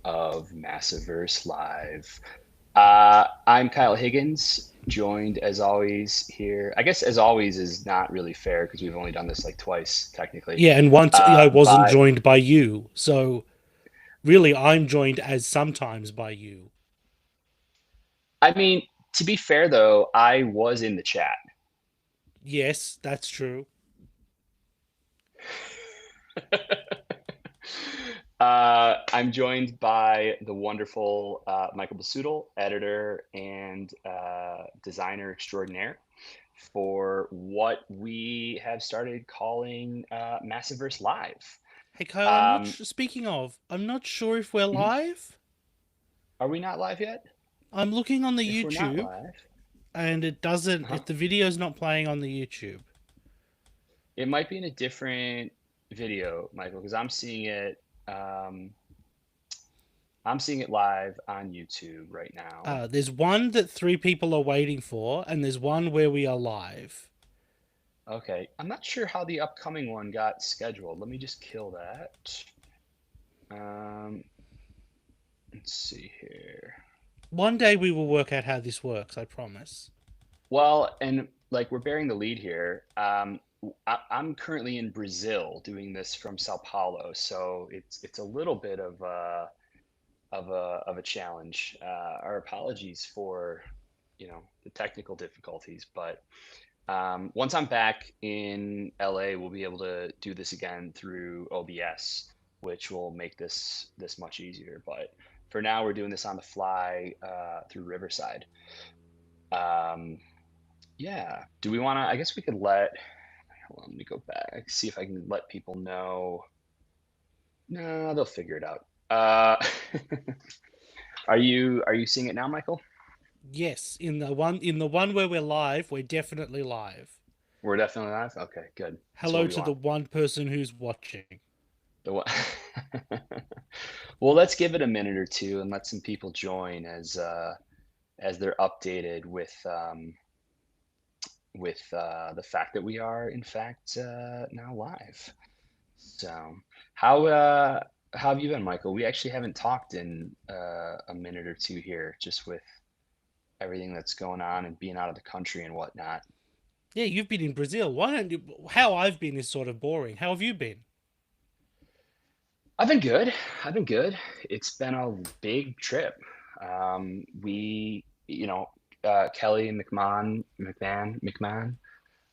of Massiverse Live. I'm Kyle Higgins, joined as always here. I guess as always is not really fair because we've only done this like twice, technically. Yeah, and once I wasn't By joined by you, so really I'm joined as sometimes by you. I mean, to be fair though, I was in the chat. Yes, that's true. I'm joined by the wonderful Michael Busuttil, editor and designer extraordinaire, for what we have started calling Massiverse Live. Hey Kyle, Um, speaking of, I'm not sure if we're mhm. live. Are we not live yet? I'm looking on the If we're not YouTube live, and it doesn't uh-huh. if the video's not playing on the YouTube. It might be in a different video, Michael, because Um, I'm seeing it live on YouTube right now. There's one that three people are waiting for, and there's one where we are live. Okay, I'm not sure how the upcoming one got scheduled. Let me just kill that. Um, let's see here. One day we will work out how this works, I promise. Well, and like we're bearing the lead here. I'm currently in Brazil doing this from Sao Paulo, so it's a little bit of a challenge. Our apologies for, the technical difficulties, but once I'm back in LA, we'll be able to do this again through OBS, which will make this much easier. But for now, we're doing this on the fly through Riverside. Um, yeah. Do we want to? I guess we could hold on, let me go back, see if I can let people know. No, they'll figure it out. Are you seeing it now, Michael? Yes, in the one where we're live, we're definitely live. We're definitely live. Okay, good. That's what Hello we to the want. one person who's watching. The one. Well, let's give it a minute or two and let some people join as they're updated with the fact that we are in fact now live. So, how uh, how have you been, Michael? We actually haven't talked in a minute or two here, just with everything that's going on and being out of the country and whatnot. Yeah, you've been in Brazil. Why don't you? How I've been is sort of boring. How have you been? I've been good. I've been good. It's been a big trip. Kelly McMahon,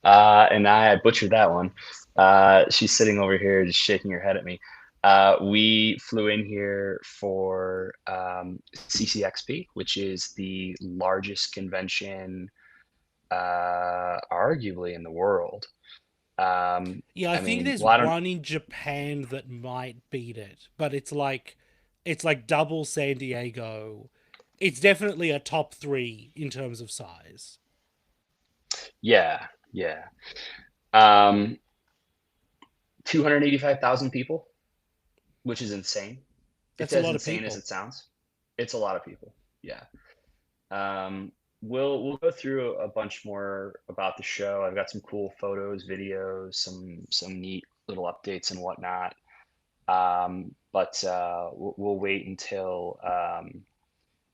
and I butchered that one. She's sitting over here just shaking her head at me. We flew in here for CCXP, which is the largest convention, arguably in the world. Yeah, I I think mean, there's well, I don't. one in Japan that might beat it, but it's like double San Diego. It's definitely a top three in terms of size. Yeah, yeah. Um, 285,000 people, which is insane. It's That's a as lot of insane as people. it sounds. It's a lot of people. Yeah. We'll go through a bunch more about the show. I've got some cool photos, videos, some neat little updates and whatnot. But we'll wait until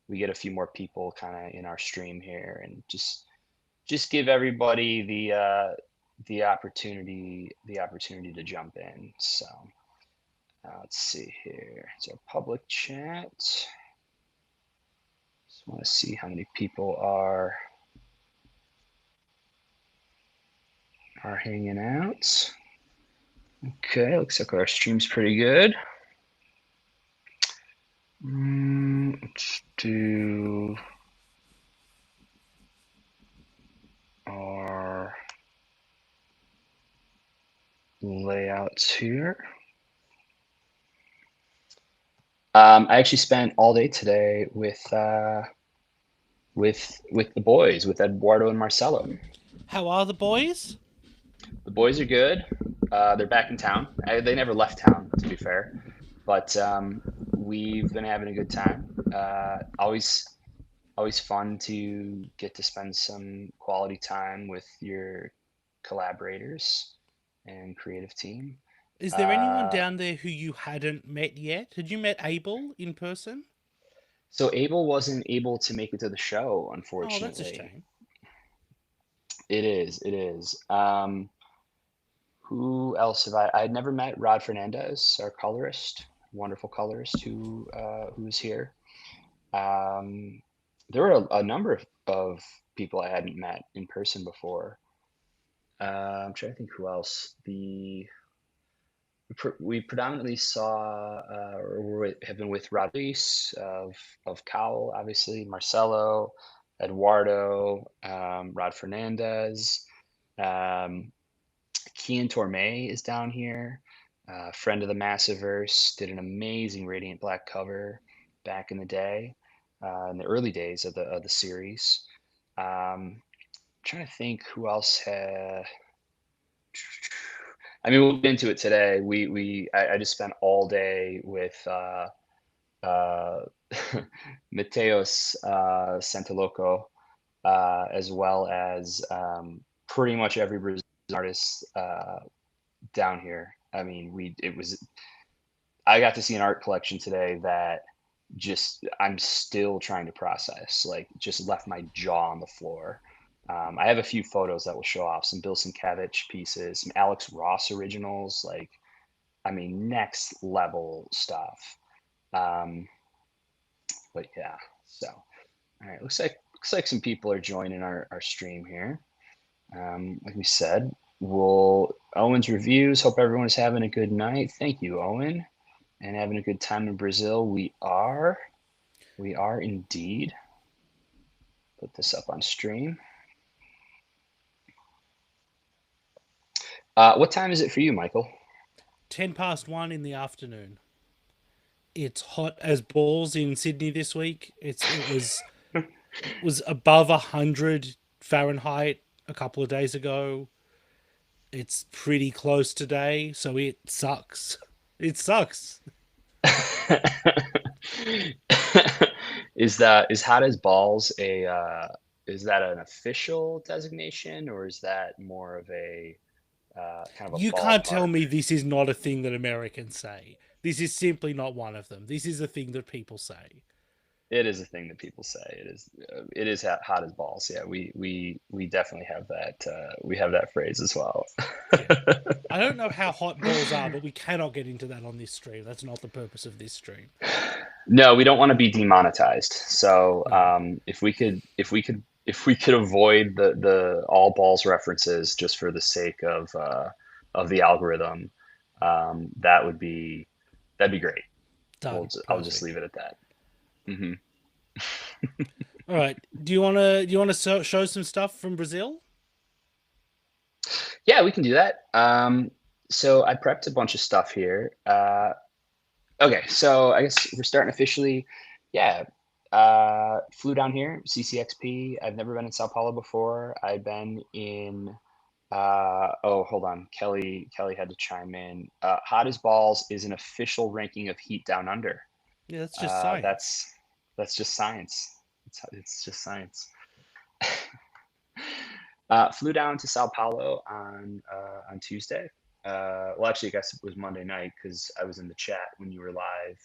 we get a few more people kind of in our stream here, and just give everybody the opportunity to jump in. So let's see here. It's our public chat. Just want to see how many people are hanging out. Okay, looks like our stream's pretty good. Let's do our layouts here. I actually spent all day today with the boys, with Eduardo and Marcelo. How are the boys? The boys are good. They're back in town. They never left town, to be fair, but we've been having a good time. Always fun to get to spend some quality time with your collaborators and creative team. Is there anyone Uh, down there who you hadn't met yet? Had you met Abel in person? so Abel wasn't able to make it to the show, Oh, that's a unfortunately. shame. It is. It is. Who else have I? I had never met Rod Fernandez, our colorist, wonderful colorist who's here. Um, there were a number of people I hadn't met in person before. I'm trying to think who else. We predominantly saw have been with Rodriguez of Kyle, obviously Marcelo, Eduardo, Rod Fernandez. Um, Kian Torme is down here, friend of the Massiverse, did an amazing Radiant Black cover back in the day, in the early days of the series. Trying to think who else had. I mean, we'll get into it today. I just spent all day with uh, Mateos Santaloco, as well as pretty much every Brazilian artist down here. I mean, I got to see an art collection today that just I'm still trying to process. Like, just left my jaw on the floor. I have a few photos that will show off some Bill Sienkiewicz pieces, some Alex Ross originals. Like, I mean, next level stuff. Um, but yeah, so all right, looks like some people are joining our stream here. Like we said, we'll Owen's reviews. Hope everyone is having a good night. Thank you, Owen, and having a good time in Brazil. We are indeed. Put this up on stream. What time is it for you, Michael? 1:10 in the afternoon. It's hot as balls in Sydney this week. It was above 100 Fahrenheit a couple of days ago. It's pretty close today, so it sucks. It sucks. Is hot as balls a is that an official designation, or is that more of a kind of a You can't tell ballpark? me this is not a thing that Americans say. This is simply not one of them. This is a thing that people say. It is a thing that people say. It is hot as balls. Yeah, we definitely have that. We have that phrase as well. Yeah. I don't know how hot balls are, but we cannot get into that on this stream. That's not the purpose of this stream. No, we don't want to be demonetized. So No. if we could avoid the all balls references just for the sake of the algorithm, that'd be great. Done. I'll just Perfect. leave it at that. Hmm. All right. Do you want to show some stuff from Brazil? Yeah, we can do that. So I prepped a bunch of stuff here. Okay, so I guess we're starting officially. Yeah, flew down here, CCXP. I've never been in Sao Paulo before. I've been in. Oh, hold on. Kelly had to chime in. Hot as balls is an official ranking of Heat Down Under. Yeah, that's just Uh, science. that's that's just science. It's just science. Flew down to Sao Paulo on Tuesday. Well, actually, I guess it was Monday night because I was in the chat when you were live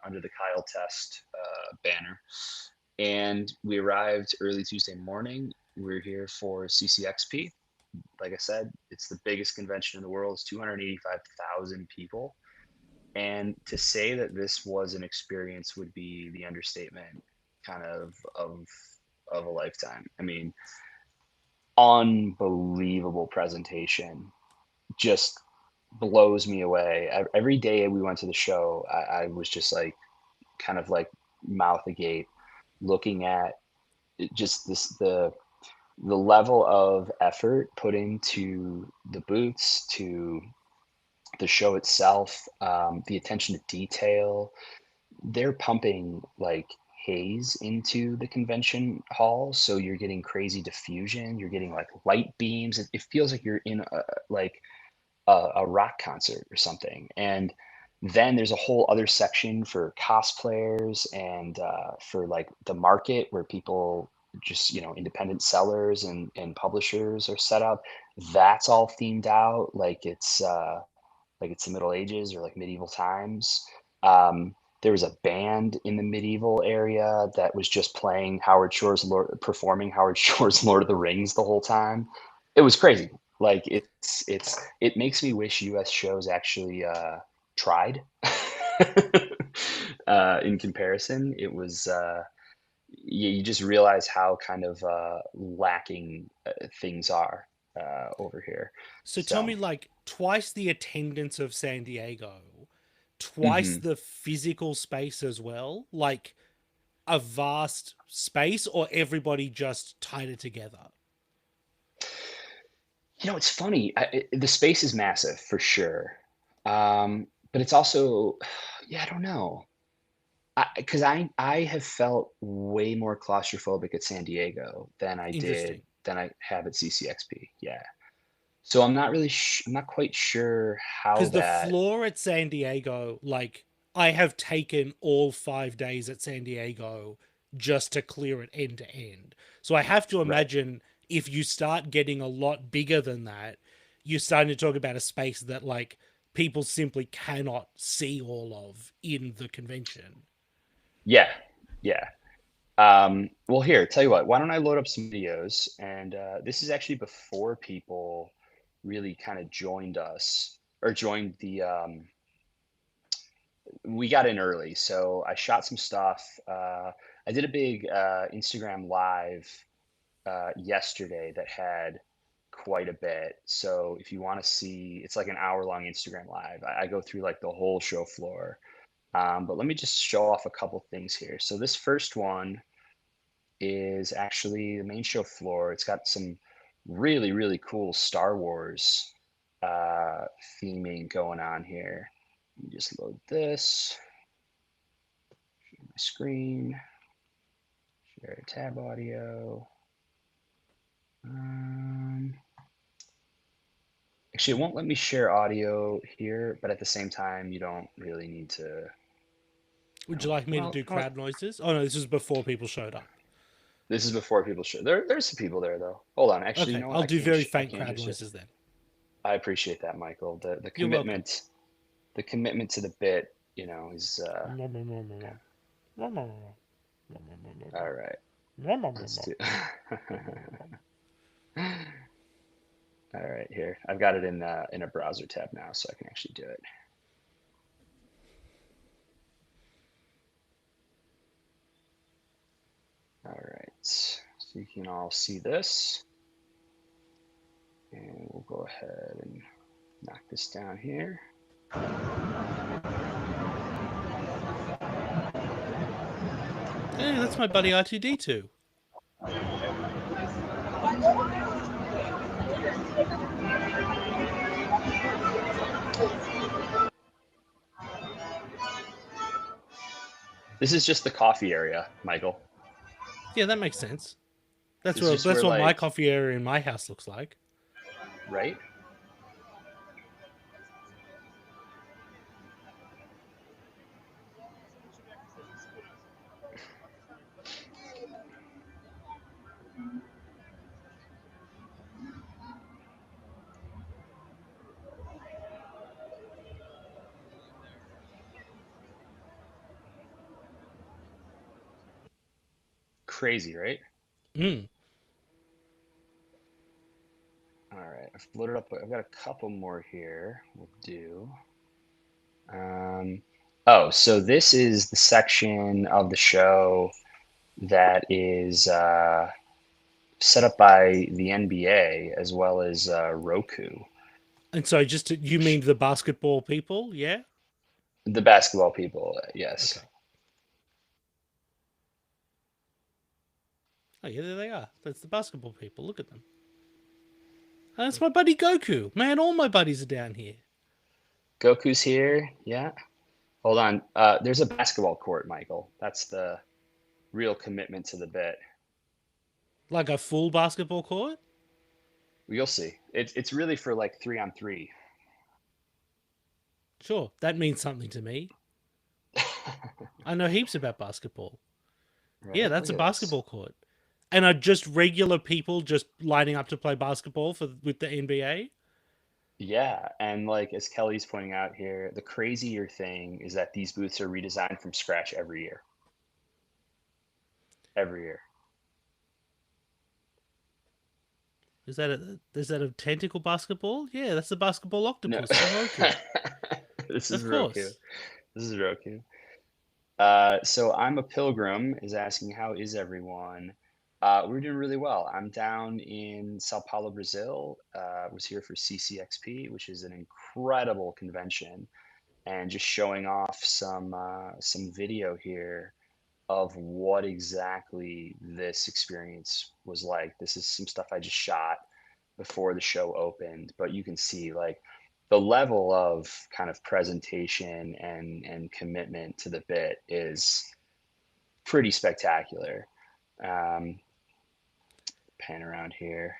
under the Kyle Test banner. And we arrived early Tuesday morning. We're here for CCXP. Like I said, it's the biggest convention in the world. It's 285,000 people. And to say that this was an experience would be the understatement kind of a lifetime. I mean, unbelievable presentation, just blows me away. Every day we went to the show, I was just like, kind of like mouth agape, looking at just the level of effort put into the booths, to the show itself, the attention to detail. They're pumping like haze into the convention hall, so you're getting crazy diffusion. You're getting like light beams. It feels like you're in a rock concert or something. And then there's a whole other section for cosplayers and for like the market where people just, independent sellers and publishers are set up. That's all themed out. Like, it's like it's the Middle Ages or like medieval times. Um, there was a band in the medieval area that was just playing performing Howard Shore's Lord of the Rings the whole time. It was crazy. Like it makes me wish U.S. shows actually tried. In comparison, it was you just realize how kind of lacking things are over here. So tell So, me, like, twice the attendance of San Diego, twice mhm. the physical space as well, like a vast space, or everybody just tighter together? It's funny. The space is massive for sure, but it's also, yeah, I don't know. Because I have felt way more claustrophobic at San Diego Interesting. than I have at CCXP. Yeah. So I'm not quite sure how Because the that. floor at San Diego, like, I have taken all 5 days at San Diego just to clear it end to end. So I have to Right. imagine if you start getting a lot bigger than that, you're starting to talk about a space that, like, people simply cannot see all of in the convention. Yeah. Yeah. Well, here, tell you what, why don't I load up some videos? And this is actually before people really kind of joined us or joined we got in early. So I shot some stuff. I did a big Instagram live yesterday that had quite a bit. So if you want to see, it's like an hour long Instagram live. I go through like the whole show floor. But let me just show off a couple things here. So this first one is actually the main show floor. It's got some really, really cool Star Wars uh, theming going on here. Let me just load this, share my screen, share tab audio. Um, Actually, it won't let me share audio here, but at the same time, you don't really need to. Would you Oh, like me to well, do crowd noises? Oh no, this is before people showed up. this is before people show. There's some people there though. Hold on. Actually, you Okay, know what? I'll do very I faint can't crowd just. noises then. I appreciate that, Michael. You're welcome. The commitment to the bit, is all right. Let's do. All right, here. I've got it in a browser tab now, so I can actually do it. All right, so you can all see this, and we'll go ahead and knock this down here. Hey, that's my buddy R2D2. This is just the coffee area, Michael. Yeah, that makes sense. This is just That's where what my like, coffee area in my house looks like. right? Crazy, right? Mm. All right, I've loaded up. I've got a couple more here. We'll do. Um, oh, so this is the section of the show that is set up by the NBA as well as Roku. And so, you mean the basketball people? Yeah. The basketball people, yes. Okay. Oh yeah, there they are. That's the basketball people. Look at them. And that's my buddy Goku. Man, all my buddies are down here. Goku's here. Yeah. Hold on. There's a basketball court, Michael. That's the real commitment to the bit. Like a full basketball court. You'll see. It's really for like 3-on-3. Sure, that means something to me. I know heaps about basketball. Yeah, Right? that's Look a at this. basketball court. And are just regular people just lining up to play basketball with the NBA? Yeah, and like as Kelly's pointing out here, the crazier thing is that these booths are redesigned from scratch every year. Every year. Is that a tentacle basketball? Yeah, that's the basketball No. octopus from Roku. This is Of Roku. course. This is Roku. So I'm a pilgrim is asking how is everyone? We're doing really well. I'm down in Sao Paulo, Brazil. Was here for CCXP, which is an incredible convention, and just showing off some video here of what exactly this experience was like. This is some stuff I just shot before the show opened, but you can see like the level of kind of presentation and commitment to the bit is pretty spectacular. Um, Pan around here,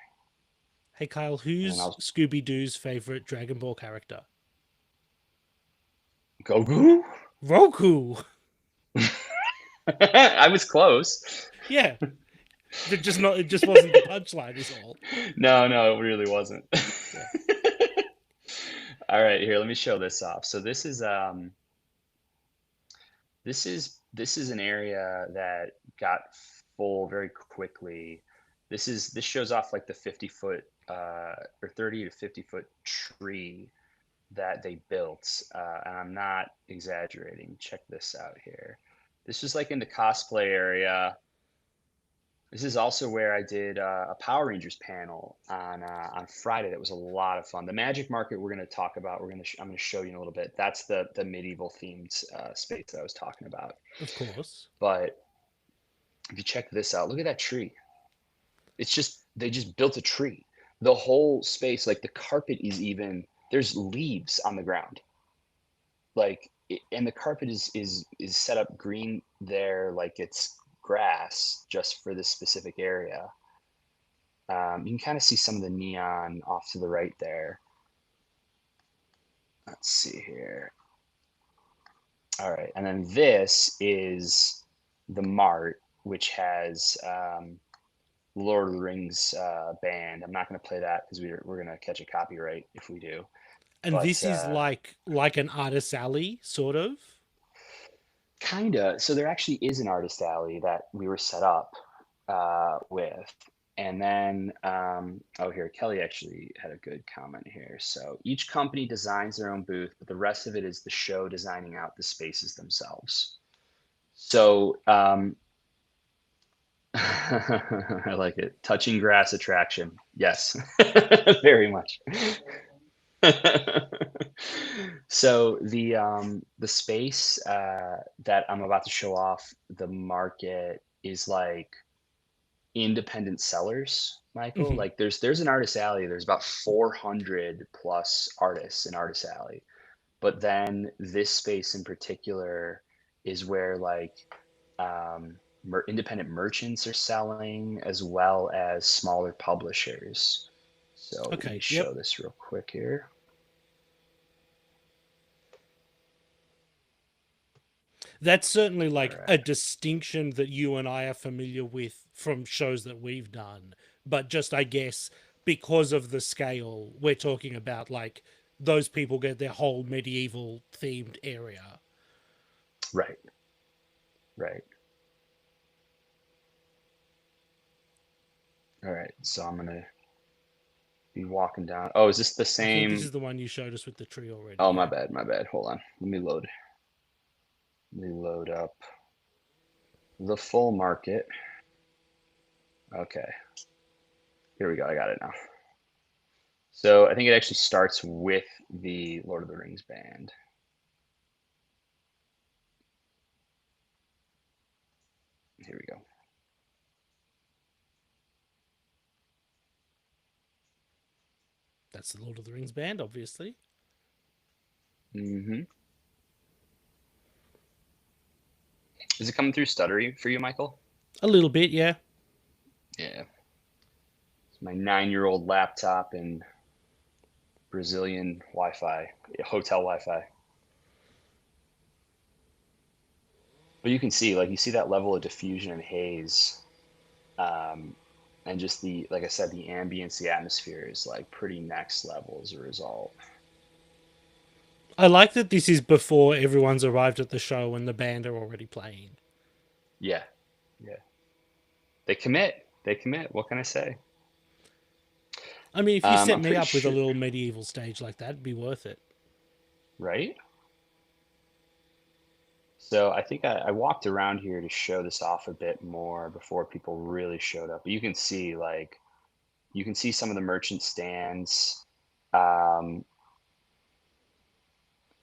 Hey Kyle, and then who's I'll Scooby Doo's favorite Dragon Ball character? go. Goo. Roku. I was close. Yeah, just not. It just wasn't the punchline. Is all. No, no, it really wasn't. Yeah. All right, here, let me show this off. So this is an area that got full very quickly. This shows off like the 50-foot or 30 to 50-foot tree that they built, and I'm not exaggerating. Check this out here. This is like in the cosplay area. This is also where I did a Power Rangers panel on Friday. That was a lot of fun. The Magic Market we're going to talk about. I'm going to show you in a little bit. That's the medieval themed space that I was talking about. Of course. But if you check this out, look at that tree. It's just they just built a tree. The whole space, like the carpet is even there's leaves on the ground. And the carpet is set up green there like it's grass just for this specific area. You can kind of see some of the neon off to the right there. Let's see here. All right, and then this is the Mart, which has Lord of the Rings band. I'm not going to play that because we're going to catch a copyright if we do. And But this is like an artist alley, sort of. kinda. So there actually is an artist alley that we were set up with. And then, oh, here, Kelly actually had a good comment here. So each company designs their own booth, but the rest of it is the show designing out the spaces themselves. So I like it. Touching grass attraction. Yes, very much. So the space that I'm about to show off, the market is like independent sellers, Michael. Hmm. Like there's an artist alley. There's about 400 plus artists in artist alley. But then this space in particular is where like independent merchants are selling as well as smaller publishers. So let me Okay. show Yep. this real quick here. That's certainly All like right. a distinction that you and I are familiar with from shows that we've done. But just, I guess, because of the scale, we're talking about like those people get their whole medieval themed area. Right. Right. All right. So I'm gonna be walking down. Oh, is this the I think this same? is the one you showed us with the tree already. Oh, my Yeah. bad. My bad. Hold on. Let me load up the full market. Okay. Here we go. I got it now. So I think it actually starts with the Lord of the Rings band. Here we go. That's the Lord of the Rings band, obviously. Hmm. Is it coming through stuttery for you, Michael? A little bit, yeah. Yeah. It's my 9-year-old laptop and Brazilian Wi-Fi, hotel Wi-Fi. But you can see, like, you see that level of diffusion and haze. Um, and just the, like I said, the ambience, the atmosphere is like pretty next level as a result. I like that this is before everyone's arrived at the show and the band are already playing. Yeah, yeah. They commit. They commit. What can I say? I mean, if you set I'm me pretty up with a sure, little medieval stage like that, it'd be worth it. right? So I think I walked around here to show this off a bit more before people really showed up. But you can see like you can see some of the merchant stands. Um,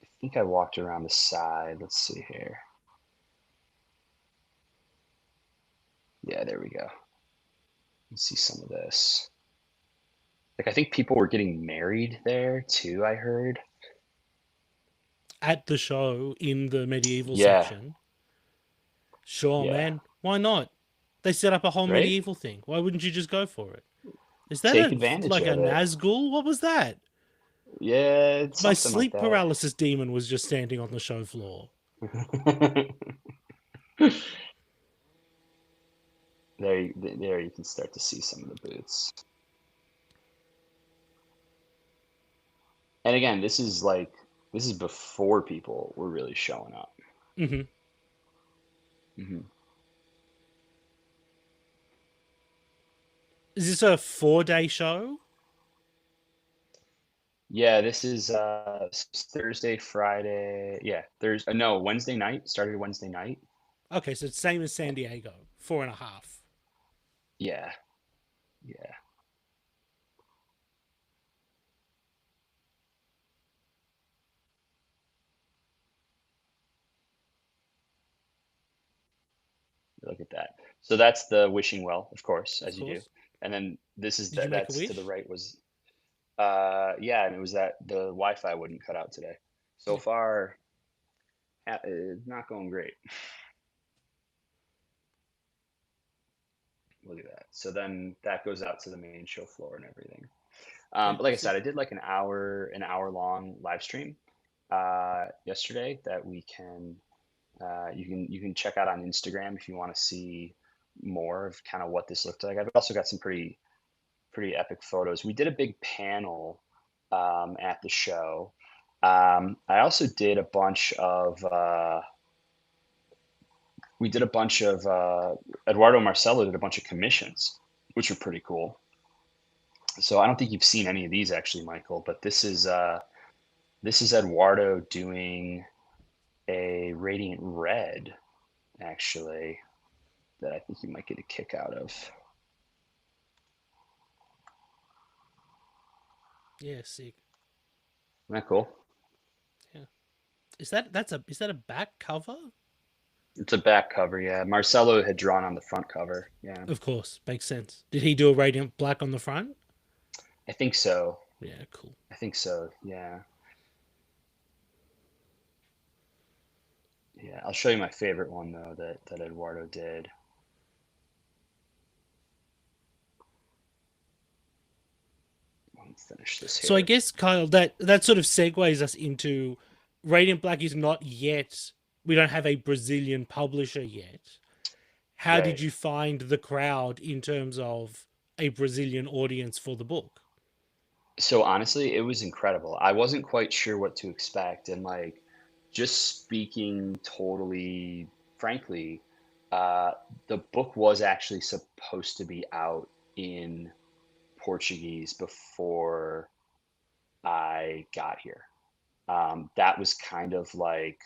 I think I walked around the side. Let's see here. Yeah, there we go. Let's see some of this. Like I think people were getting married there too, I heard. At the show in the medieval Yeah, section, sure, yeah. man. Why not? They set up a whole Right? medieval thing. Why wouldn't you just go for it? Is that Take a advantage like a of it. Nazgul? What was that? Yeah, it's My something like sleep that. paralysis demon was just standing on the show floor. There you can start to see some of the boots. And again, this is before people were really showing up. Hmm. Hmm. Is this a 4-day show? Yeah, this is Thursday, Friday. Yeah, there's no Wednesday night. Started Wednesday night. Okay, so it's same as San Diego, 4.5. Yeah, yeah. Look at that. So that's the wishing well, of course, Of as you do. course. And then this is Did you make a that's to the wish? right was yeah, and it was that the Wi-Fi wouldn't cut out today. So Yeah. far, not going great. Look at that. So then that goes out to the main show floor and everything. Yeah. But like I Sick. said, I did like an hour long live stream yesterday that we can you can check out on Instagram if you want to see more of kind of what this looked like. I've also got some pretty epic photos. We did a big panel at the show. I also did a bunch of we did a bunch of Eduardo Marcelo did a bunch of commissions, which were pretty cool. So I don't think you've seen any of these actually, Michael, but this is Eduardo doing a Radiant Red actually that I think you might get a kick out of. Yeah, sick. Isn't that cool? Yeah. Is that a back cover? It's a back cover, yeah. Marcelo had drawn on the front cover, yeah. Of course, makes sense. Did he do a radiant black on the front? I think so. Yeah, cool. I think so, yeah. Yeah, I'll show you my favorite one though that Eduardo did. Let me finish this So I here. guess Kyle, that sort of segues us into Radiant Black is not yet. We don't have a Brazilian publisher yet. How did Right. you find the crowd in terms of a Brazilian audience for the book? So honestly, it was incredible. I wasn't quite sure what to expect, and like just speaking totally frankly, uh, the book was actually supposed to be out in Portuguese before I got here. That was kind of like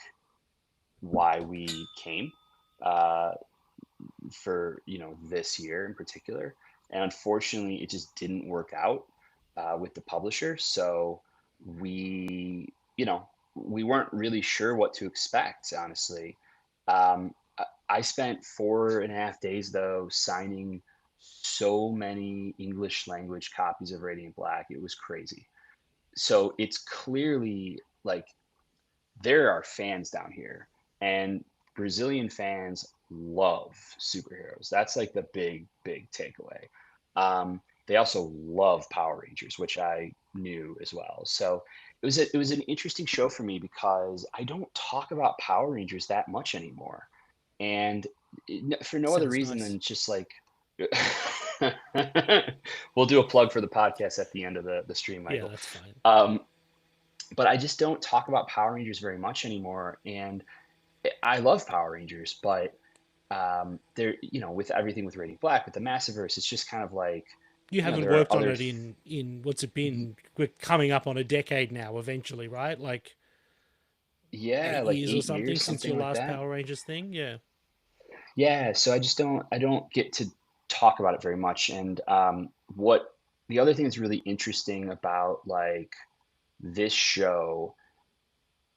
why we came uh, for this year in particular, and unfortunately, it just didn't work out with the publisher. So we weren't really sure what to expect, honestly. I spent 4.5 days though signing so many English language copies of Radiant Black. It was crazy. So it's clearly like there are fans down here, and Brazilian fans love superheroes. That's like the big takeaway. They also love Power Rangers, which I knew as well. So it was an interesting show for me because I don't talk about Power Rangers that much anymore, and for no other Sounds reason nice. than just like We'll do a plug for the podcast at the end of the stream, Yeah, Michael. that's fine. Um, but I just don't talk about Power Rangers very much anymore, and I love Power Rangers, but they're with everything with Radiant Black, with the Massiverse, it's just kind of like You haven't there are worked on other it in what's it been? We're coming up on a decade now. Eventually, right? Like yeah, eight like years or 8 years, something since something your like last that. Power Rangers thing. Yeah. Yeah, so I don't get to talk about it very much. And what the other thing that's really interesting about like this show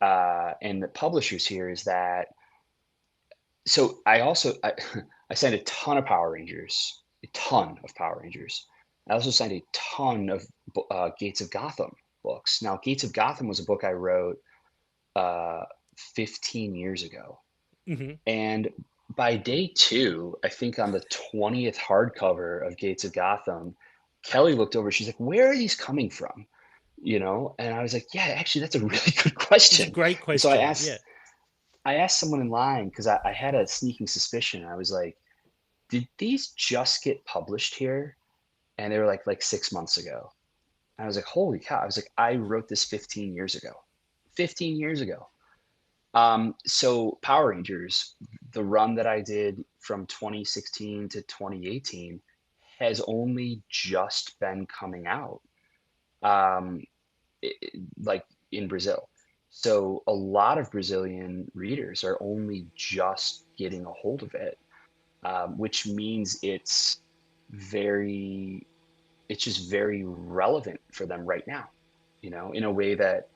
and the publishers here is that so I signed a ton of Power Rangers, a ton of Power Rangers. I also signed a ton of Gates of Gotham books. Now, Gates of Gotham was a book I wrote uh, 15 years ago. Hmm. And by day two, I think on the 20th hardcover of Gates of Gotham, Kelly looked over. She's like, "Where are these coming from?" And I was like, "Yeah, actually, that's a really good It's a question." great And so I question. Yeah. asked, I asked someone in line because I had a sneaking suspicion. I was like, "Did these just get published here?" And they were like 6 months ago. And I was like, "Holy cow!" I was like, "I wrote this 15 years ago." 15 years ago. So Power Rangers, the run that I did from 2016 to 2018 has only just been coming out, um, like in Brazil. So a lot of Brazilian readers are only just getting a hold of it, which means very, it's just very relevant for them right now, in a way that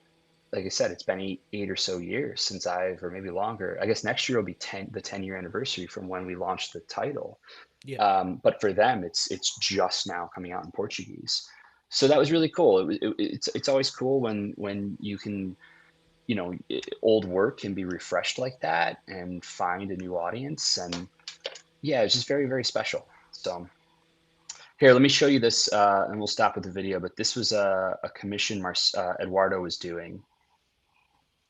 like I said, it's been eight or so years since or maybe longer. I guess next year will be the 10-year anniversary from when we launched the title. Yeah. But for them, it's just now coming out in Portuguese. So that was really cool. It's always cool when you can, old work can be refreshed like that and find a new audience. And yeah, it's just very, very special. So here, let me show you this, and we'll stop with the video. But this was a commission Eduardo was doing.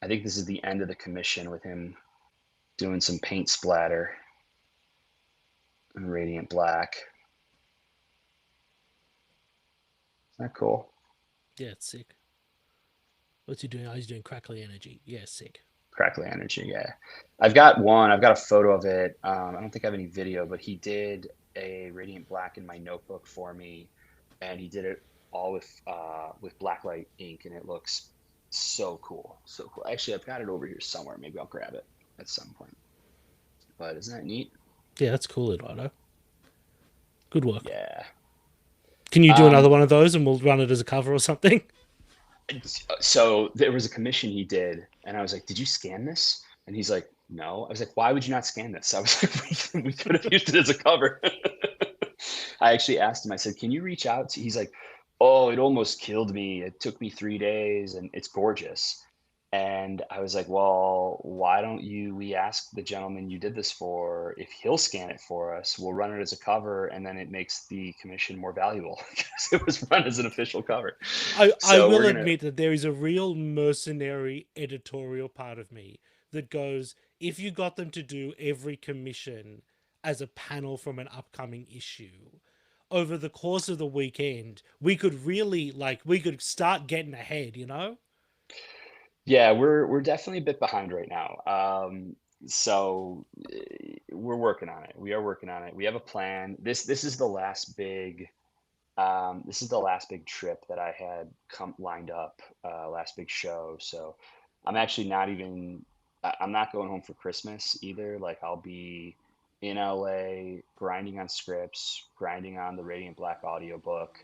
I think this is the end of the commission with him doing some paint splatter and Radiant Black. Isn't that cool? Yeah. It's sick. What's he doing? Oh, he's doing crackly energy. Yeah. Sick. Crackly Energy, yeah. I've got a photo of it. I don't think I have any video, but he did a Radiant Black in my notebook for me, and he did it all with blacklight ink, and it looks so cool, so cool. Actually, I've got it over here somewhere. Maybe I'll grab it at some point. But isn't that neat? Yeah, that's cool, Eduardo. Good work. Yeah. Can you do another Um, one of those and we'll run it as a cover or something? so there was a commission he did, and I was like, "Did you scan this?" And he's like, "No." I was like, "Why would you not scan this?" I was like, "We could have used it as a cover." I actually asked him. I said, "Can you reach out to?" He's like, "Oh, it almost killed me. It took me 3 days, and it's gorgeous." And I was like, "Well, why don't we ask the gentleman you did this for if he'll scan it for us? We'll run it as a cover, and then it makes the commission more valuable because it was run as an official cover." I So will we're gonna admit that there is a real mercenary editorial part of me that goes, if you got them to do every commission as a panel from an upcoming issue over the course of the weekend, we could really we could start getting ahead, you know? Yeah, we're definitely a bit behind right now. So we're working on it. We are working on it. We have a plan. This is the last big this is the last big trip that I had come lined up, last big show. So I'm actually not even I'm not going home for Christmas either. Like I'll be in LA grinding on scripts, grinding on the Radiant Black audiobook,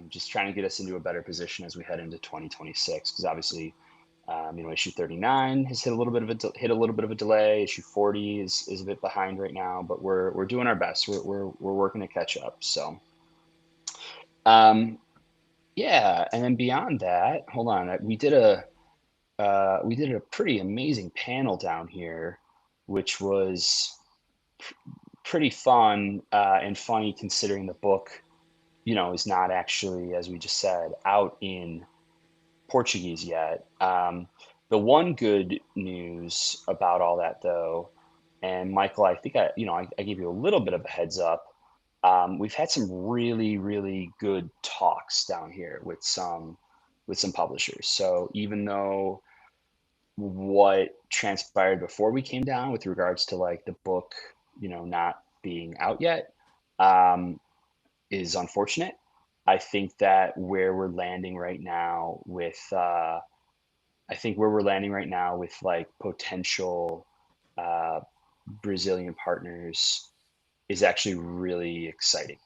just trying to get us into a better position as we head into 2026. Because obviously issue 39 has hit a little bit of a delay. Issue 40 is a bit behind right now, but we're doing our best. We're working to catch up. So um, yeah, and then beyond that, hold on, we did a pretty amazing panel down here, which was pretty fun and funny considering the book, is not actually, as we just said, out in Portuguese yet. The one good news about all that, though, and Michael, I think I gave you a little bit of a heads up. We've had some really, really good talks down here with some publishers. So even though what transpired before we came down with regards to like the book, not being out yet, um, is unfortunate. I think that where we're landing right now with, I think where we're landing right now with like potential uh, Brazilian partners is actually really exciting.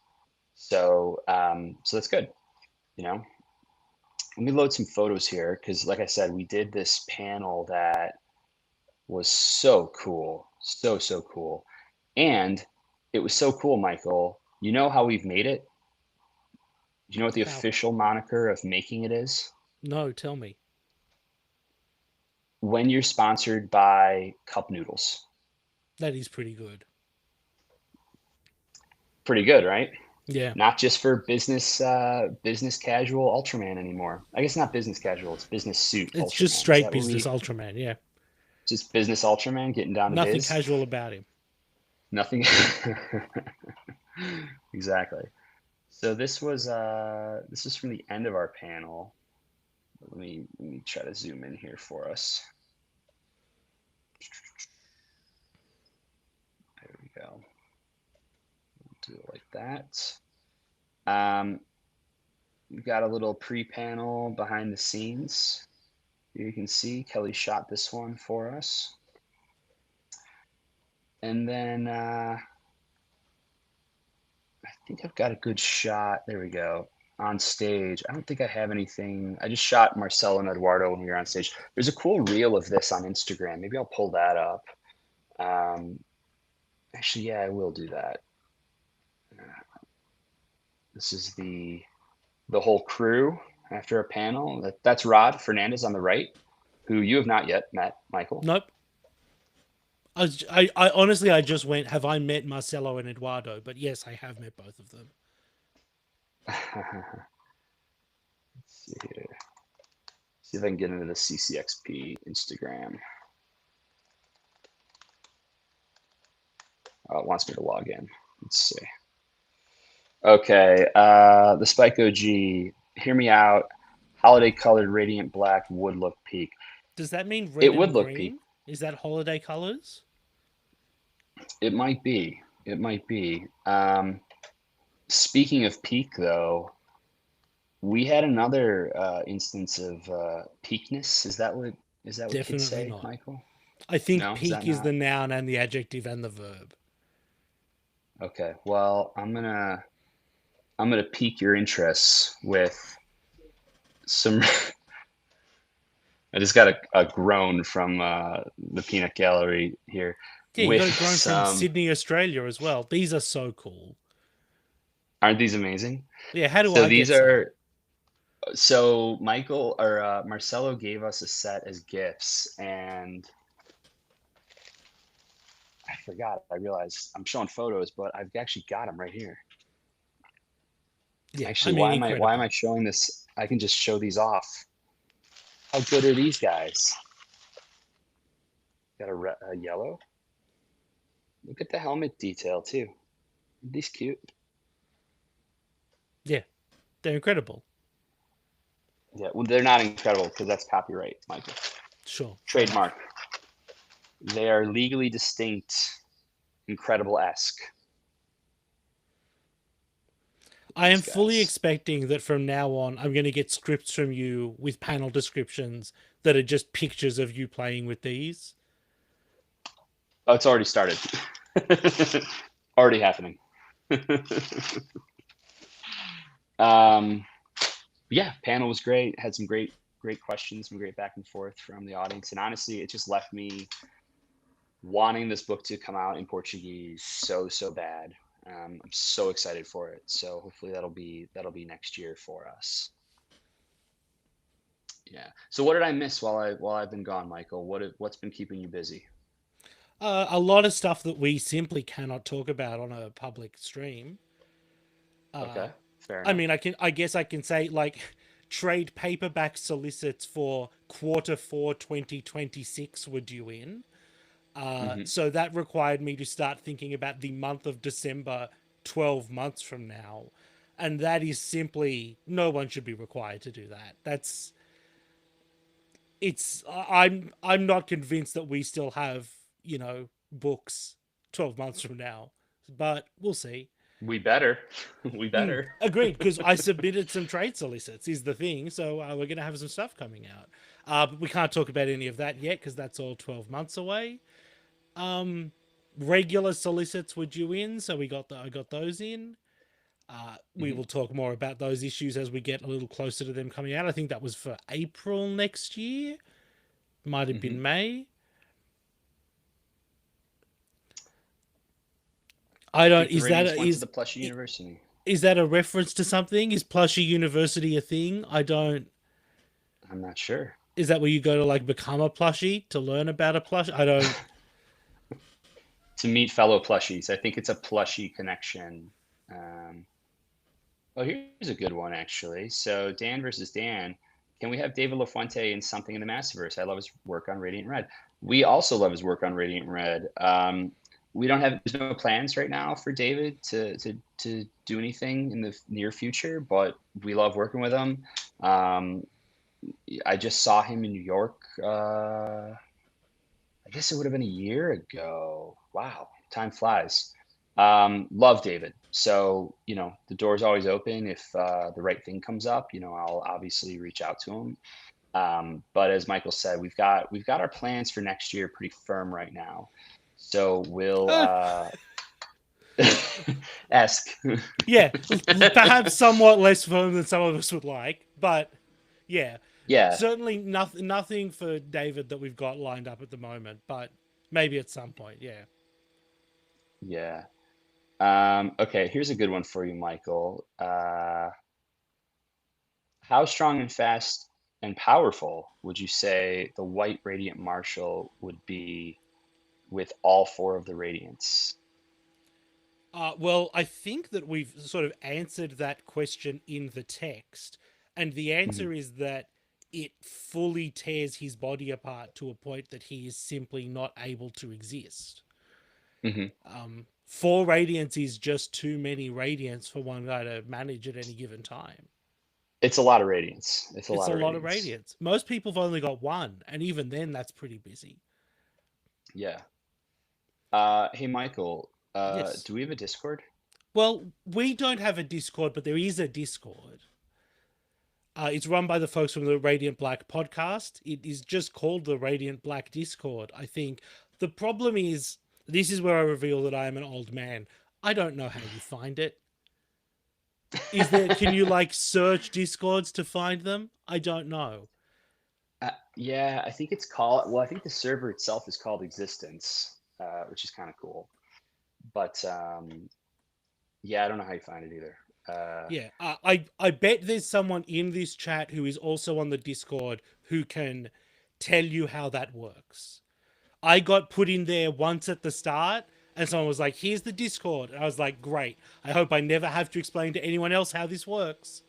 So that's good. You know, Let me load some photos here because, like I said, we did this panel that was so cool, so cool, and it was so cool, Michael. You know how we've made it? Do you know what the How? official moniker of making it is? No, tell me. When you're sponsored by Cup Noodles. That is pretty good. Pretty good, right? Yeah. Not just for business casual Ultraman anymore. I guess not business casual, it's business suit It's just Ultraman. Is straight that what business we Ultraman, yeah. just business Ultraman getting down to Nothing biz? casual about him. Nothing. Exactly. So this is from the end of our panel. Let me try to zoom in here for us. There we go. Do it like that. Um, we've got a little pre-panel behind the scenes. You can see Kelly shot this one for us. And then I think I've got a good shot. There we go. On stage. I don't think I have anything. I just shot Marcelo and Eduardo when we were on stage. There's a cool reel of this on Instagram. Maybe I'll pull that up. Um, actually, yeah, I will do that. This is the whole crew after a panel. That's Rod Fernandez on the right, who you have not yet met, Michael. Nope. I honestly, I just went, have I met Marcelo and Eduardo? But yes, I have met both of them. Let's see here. See if I can get into the CCXP Instagram. Oh, it wants me to log in. Let's see. Okay, the Spike OG, hear me out. Holiday colored radiant black would look peak. Does that mean red It and would look peak. green? Is that holiday colors? It might be. It might be. Speaking of peak, though, we had another instance of peakness. Is that what kids Definitely say, not. Michael? I think No, is that peak is not? the noun and the adjective and the verb. Okay. Well, I'm gonna pique your interest with some. I just got a groan from the peanut gallery here Yeah, you with got it grown from some. Sydney, Australia as well. These are so cool. Aren't these amazing? Yeah, how do So I these get some? are. So Michael or Marcelo gave us a set as gifts, and I forgot. I realized I'm showing photos, but I've actually got them right here. Yeah, I Actually, mean, why am I incredible. showing this? I can just show these off. How good are these guys? Got a yellow. Look at the helmet detail too. These cute. Yeah, they're incredible. Yeah, well, they're not incredible because that's copyright, Michael. Sure, fair enough. Trademark. They are legally distinct, incredible-esque. I am These fully guys. expecting that from now on, I'm going to get scripts from you with panel descriptions that are just pictures of you playing with these. Oh, it's already started. Already happening. um, yeah, panel was great. Had some great questions, some great back and forth from the audience, and honestly, it just left me wanting this book to come out in Portuguese so bad. I'm so excited for it. So hopefully that'll be next year for us. Yeah. So what did I miss while I've been gone, Michael? What's been keeping you busy? A lot of stuff that we simply cannot talk about on a public stream. Uh, Okay, fair I enough. mean, I guess I can say like trade paperback solicits for Q4 2026 were due in. Hmm. So that required me to start thinking about the month of December 12 months from now. And that is simply, no one should be required to do that. I'm not convinced that we still have, books 12 months from now, but we'll see. We better. We better. Agreed, because I submitted some trade solicits, is the thing. So we're going to have some stuff coming out. But we can't talk about any of that yet because that's all 12 months away. Regular solicits were due in, so I got those in. We Hmm. will talk more about those issues as we get a little closer to them coming out. I think that was for April next year. Might have Hmm. been May. I I don't. think the ratings went to the Plushie University. Is that a reference to something? Is Plushie University a thing? I don't. I'm not sure. Is that where you go to like become a plushie to learn about a plush? I don't. To meet fellow plushies. I think it's a plushie connection. Um, oh, here's a good one actually. So Dan versus Dan. Can we have David LaFuente in something in the Massiverse? I love his work on Radiant Red. We also love his work on Radiant Red. We don't have there's no plans right now for David to do anything in the near future, but we love working with him. Um, I just saw him in New York. I guess it would have been a year ago. Wow, time flies. Love David. So, the door's always open. If the right thing comes up, I'll obviously reach out to him. But as Michael said, we've got our plans for next year pretty firm right now. So we'll Uh, ask. yeah, perhaps somewhat less firm than some of us would like, but yeah, Yeah, certainly nothing for David that we've got lined up at the moment. But maybe at some point, yeah. yeah. Okay, here's a good one for you, Michael. How strong and fast and powerful would you say the white radiant marshal would be with all four of the radiants? Well, I think that we've sort of answered that question in the text, and the Hmm. answer is that it fully tears his body apart to a point that he is simply not able to exist. Hmm. Four radiants is just too many radiants for one guy to manage at any given time. It's a lot of radiance. It's a It's lot a of lot of radiance. radiants. Most people have only got one, and even then, that's pretty busy. Yeah. Hey, Michael, Yes. do we have a Discord? Well, we don't have a Discord, but there is a Discord. It's run by the folks from the Radiant Black podcast. It is just called the Radiant Black Discord, I think. The problem is, this is where I reveal that I am an old man. I don't know how you find it. Can you like search Discords to find them? I don't know. Yeah, I think it's called, well, I think the server itself is called Existence, which is kind of cool. But yeah, I don't know how you find it either. Yeah, I bet there's someone in this chat who is also on the Discord who can tell you how that works. I got put in there once at the start, and someone was like, "Here's the Discord." And I was like, "Great. I hope I never have to explain to anyone else how this works."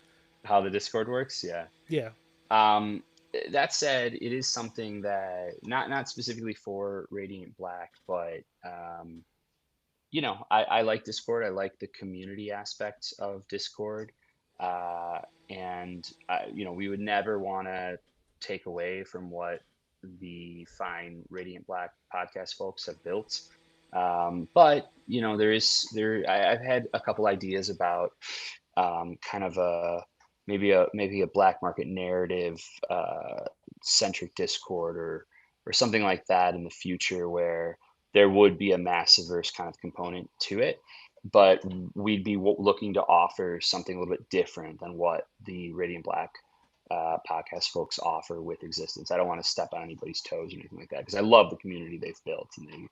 How the Discord works, yeah. Yeah. Um, that said, it is something that not specifically for Radiant Black, but I like Discord. I like the community aspect of Discord, uh, and we would never want to take away from what the fine Radiant Black podcast folks have built. But I've had a couple ideas about kind of maybe a black market narrative centric Discord or something like that in the future where there would be a massiverse kind of component to it, but we'd be looking to offer something a little bit different than what the Radiant Black podcast folks offer with Existence. I don't want to step on anybody's toes or anything like that because I love the community they've built and they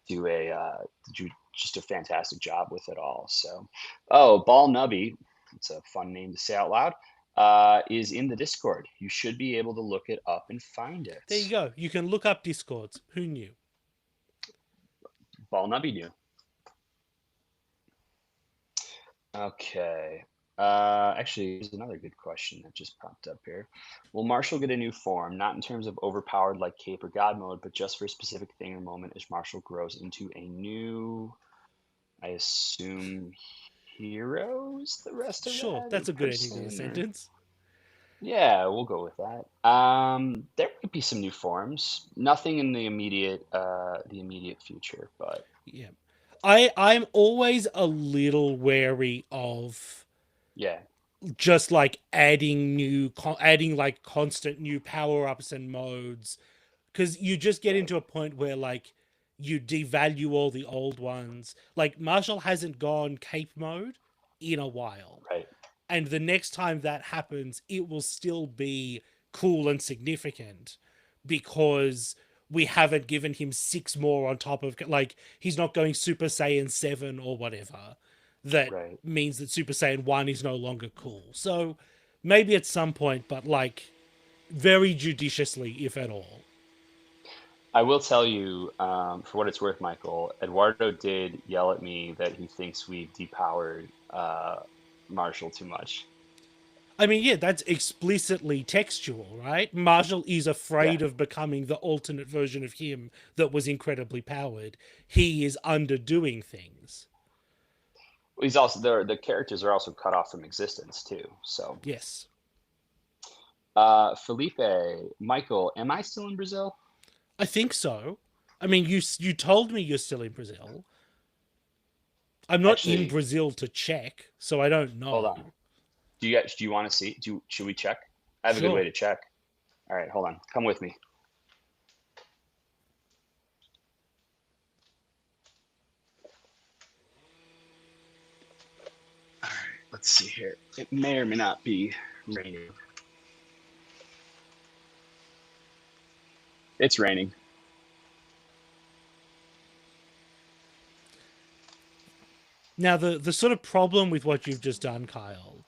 do just a fantastic job with it all. So, oh, Ball Nubby, it's a fun name to say out loud, is in the Discord. You should be able to look it up and find it. There you go. You can look up Discords. Who knew? Ball Nubby knew. Okay. Actually, here's another good question that just popped up here. Will Marshall get a new form, not in terms of overpowered like Cape or God mode, but just for a specific thing or moment as Marshall grows into a new I assume heroes the rest of Sure, that that's a good ending to the person, or sentence. yeah, we'll go with that. There might be some new forms. Nothing in the immediate future, but Yeah. I'm always a little wary of yeah, just like adding like constant new power-ups and modes, because you just get right, into a point where like you devalue all the old ones. Like Marshall hasn't gone cape mode in a while, right, and the next time that happens it will still be cool and significant because we haven't given him six more on top of, like, he's not going Super Saiyan 7 or whatever. That right. means that Super Saiyan 1 is no longer cool. So maybe at some point, but like very judiciously, if at all. I will tell you, for what it's worth, Michael, Eduardo did yell at me that he thinks we've depowered Marshall too much. I mean, yeah, that's explicitly textual, right? Marshall is Yeah. afraid of becoming the alternate version of him that was incredibly powered. He is underdoing things. He's also the characters are also cut off from existence too. So, Yes, Felipe, Michael, am I still in Brazil? I think so. I mean, you told me you're still in Brazil. I'm not in Actually, Brazil to check, so I don't hold know. on. Do you want to see? Should we check? I have a good way Sure. to check. All right, hold on. Come with me. All right, let's see here. It may or may not be raining. It's raining. Now, the sort of problem with what you've just done, Kyle,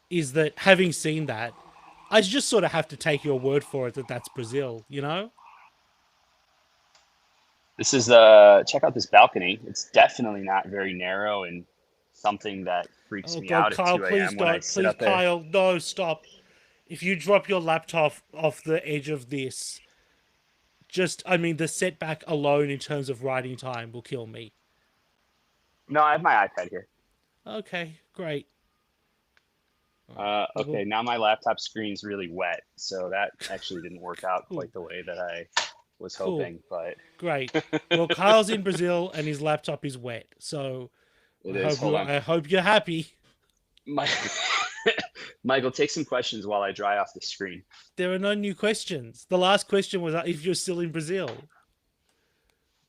is that having seen that, I just sort of have to take your word for it that that's Brazil, you know? This is check out this balcony. It's definitely not very narrow and something that freaks Oh me god, out at Kyle, 2 please a.m. when I don't. sit Please, up there. Kyle, no, stop. If you drop your laptop off the edge of this, just, I mean, the setback alone in terms of writing time will kill me. No, I have my iPad here. Okay, great. Okay, Well, now my laptop screen's really wet, so that actually didn't work out cool, quite the way that I was cool, hoping, but great. Well, Kyle's in Brazil and his laptop is wet, so it is. Hold on. I hope you're happy. My, Michael, take some questions while I dry off the screen. There are no new questions. The last question was if you're still in Brazil.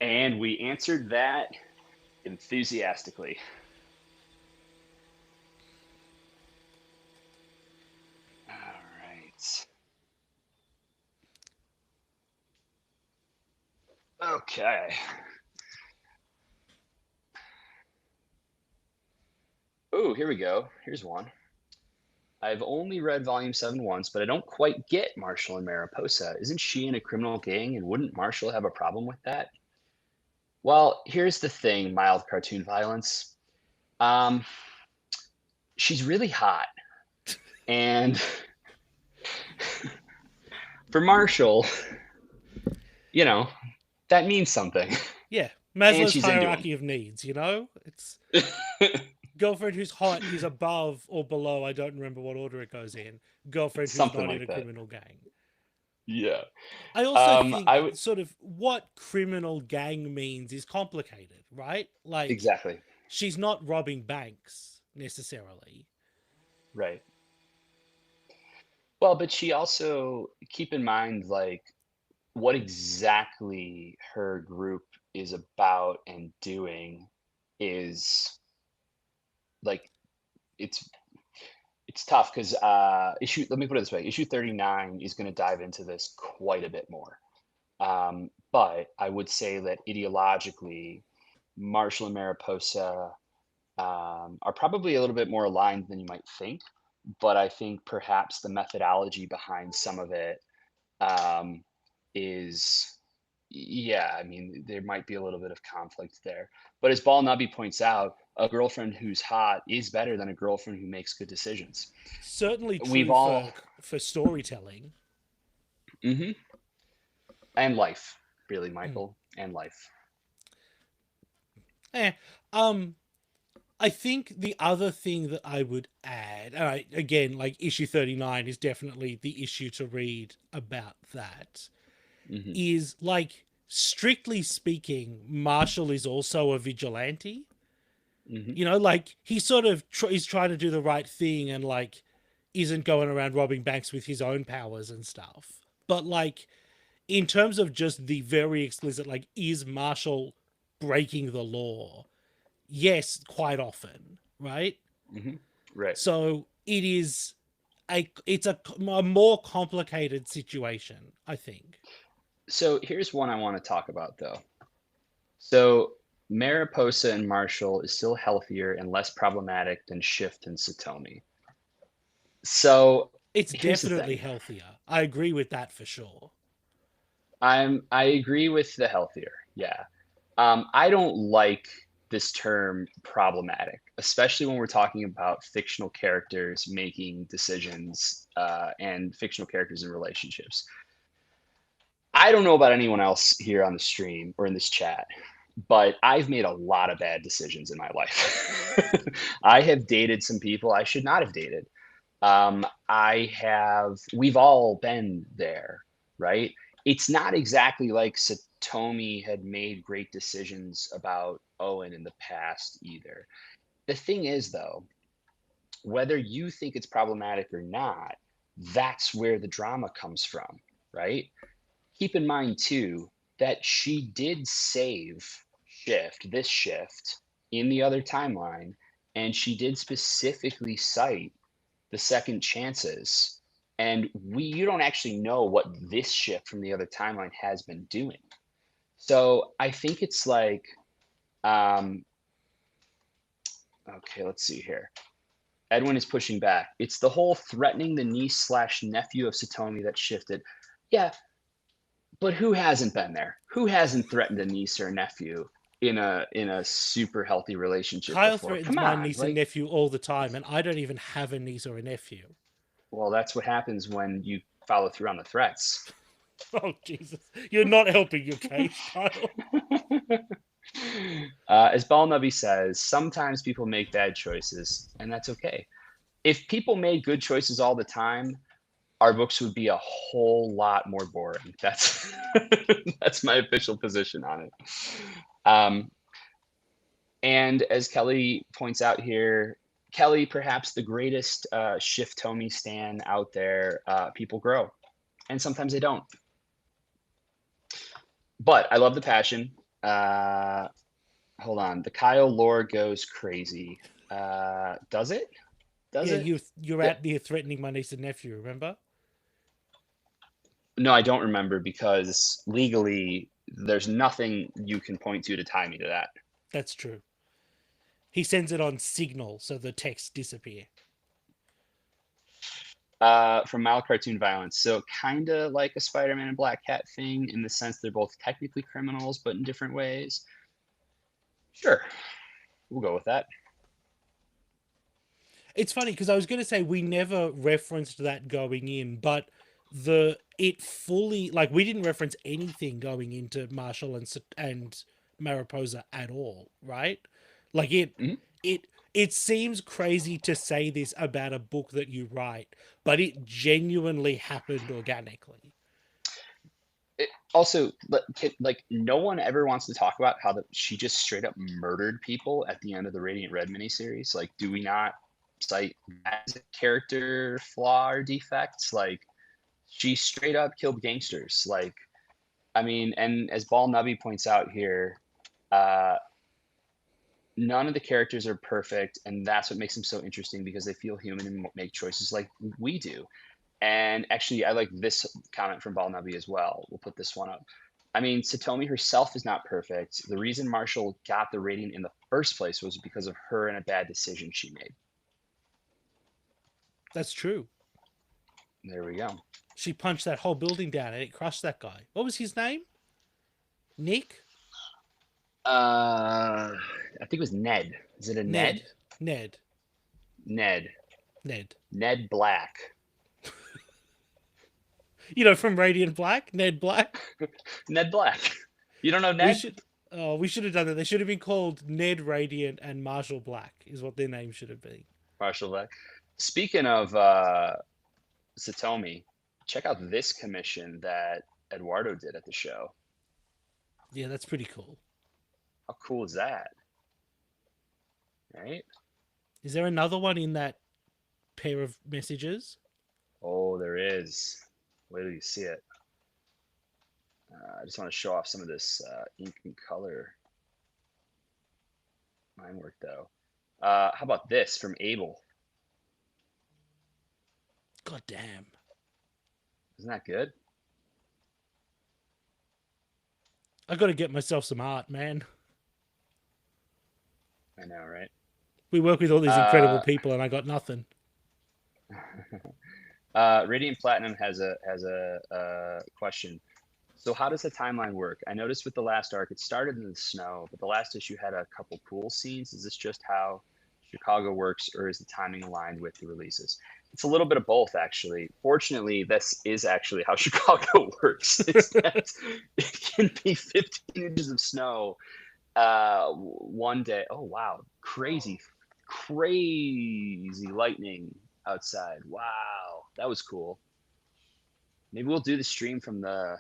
And we answered that enthusiastically. All right. Okay. Oh, here we go. Here's one. I've only read Volume 7 once, but I don't quite get Marshall and Mariposa. Isn't she in a criminal gang, and wouldn't Marshall have a problem with that? Well, here's the thing, mild cartoon violence. Um, she's really hot, and for Marshall, you know, that means something, Yeah, and Maslow's she's into him. hierarchy of needs, you know? It's girlfriend who's hot is above or below, I don't remember what order it goes in. Girlfriend who's Something not in like a that. criminal gang. Yeah. I also I think would sort of what criminal gang means is complicated, right? Like, exactly she's not robbing banks necessarily. right. Well, but she also keep in mind like what exactly her group is about and doing is like it's it's tough because issue let me put it this way, issue 39 is going to dive into this quite a bit more, but I would say that ideologically Marshall and Mariposa are probably a little bit more aligned than you might think, but I think perhaps the methodology behind some of it um, is yeah, I mean, there might be a little bit of conflict there. But as Ball Nubby points out, a girlfriend who's hot is better than a girlfriend who makes good decisions. Certainly We've true all, for storytelling. hmm and life, really, Mm. Michael, and life. Eh, um, I think the other thing that I would add, and again, like issue 39 is definitely the issue to read about that, Hmm. is like, strictly speaking, Marshall is also a vigilante. Hmm. You know, like he sort of is trying to do the right thing and like isn't going around robbing banks with his own powers and stuff. But like, in terms of just the very explicit, like, is Marshall breaking the law? Yes, quite often, right? Hmm. Right. So it's a more complicated situation, I think. So here's one I want to talk about though. So Mariposa and Marshall is still healthier and less problematic than Shift and Satomi. So It's here's the definitely thing. healthier. I agree with that for sure. I agree with the healthier. Yeah. I don't like this term problematic, especially when we're talking about fictional characters making decisions and fictional characters in relationships. I don't know about anyone else here on the stream or in this chat, but I've made a lot of bad decisions in my life. I have dated some people I should not have dated. We've all been there, right? It's not exactly like Satomi had made great decisions about Owen in the past either. The thing is, though, whether you think it's problematic or not, that's where the drama comes from, right? Keep in mind, too, that she did save this shift in the other timeline, and she did specifically cite the second chances. And you don't actually know what this shift from the other timeline has been doing. So I think it's like, um, okay, let's see here. Edwin is pushing back. It's the whole threatening the niece slash nephew of Satomi that shifted. Yeah, but who hasn't been there? Who hasn't threatened a niece or a nephew in a super healthy relationship Kyle before? threatens Come my on, niece and like, nephew all the time, and I don't even have a niece or a nephew. well, that's what happens when you follow through on the threats. Oh, Jesus. You're not helping your case, Kyle. As Balnavi says, sometimes people make bad choices, and that's okay. If people made good choices all the time, our books would be a whole lot more boring. That's that's my official position on it. Um, and as Kelly points out here, Kelly, perhaps the greatest Shift Tommy stan out there. People grow, and sometimes they don't. But I love the passion. Uh, Hold on. The Kyle lore goes crazy. Does it? Does Yeah, it? you're The, out there threatening my niece and nephew, remember? no, I don't remember because legally there's nothing you can point to tie me to that. That's true. He sends it on Signal so the texts disappear. From Mild Cartoon Violence. So kind of like a Spider-Man and Black Cat thing in the sense they're both technically criminals, but in different ways. Sure, we'll go with that. It's funny because I was going to say we never referenced that going in, but the it fully, like, we didn't reference anything going into Marshall and Mariposa at all, right? Like Mhm. it seems crazy to say this about a book that you write, but it genuinely happened organically. Also, like no one ever wants to talk about how she just straight up murdered people at the end of the Radiant Red miniseries. Like, do we not cite that as a character flaw or defects? Like, she straight up killed gangsters. Like, I mean, and as Ball Nubby points out here, uh, none of the characters are perfect, and that's what makes them so interesting because they feel human and make choices like we do. And actually, I like this comment from Balnavi as well. We'll put this one up. I mean, Satomi herself is not perfect. The reason Marshall got the rating in the first place was because of her and a bad decision she made. That's true. There we go. She punched that whole building down and it crushed that guy. What was his name? Nick? I think it was Ned. Is it a Ned. Ned? Ned. Ned. Ned. Ned Black. You know, from Radiant Black? Ned Black? Ned Black. You don't know We Ned? should. Oh, we should have done that. They should have been called Ned Radiant and Marshall Black, is what their name should have been. Marshall Black. Speaking of Satomi, check out this commission that Eduardo did at the show. Yeah, that's pretty cool. How cool is that? Right? Is there another one in that pair of messages? Oh, there is. Wait till you see it. I just want to show off some of this ink and color. Mine work though. How about this from Abel? God damn. Isn't that good? I got to get myself some art, man. I know, right? We work with all these incredible Uh, people, and I got nothing. Radiant Platinum has a question. So how does the timeline work? I noticed with the last arc, it started in the snow, but the last issue had a couple pool scenes. Is this just how Chicago works, or is the timing aligned with the releases? It's a little bit of both, actually. Fortunately, this is actually how Chicago works. It's that it can be 15 inches of snow one day. Oh wow, crazy lightning outside. Wow, that was cool. Maybe we'll do the stream from the.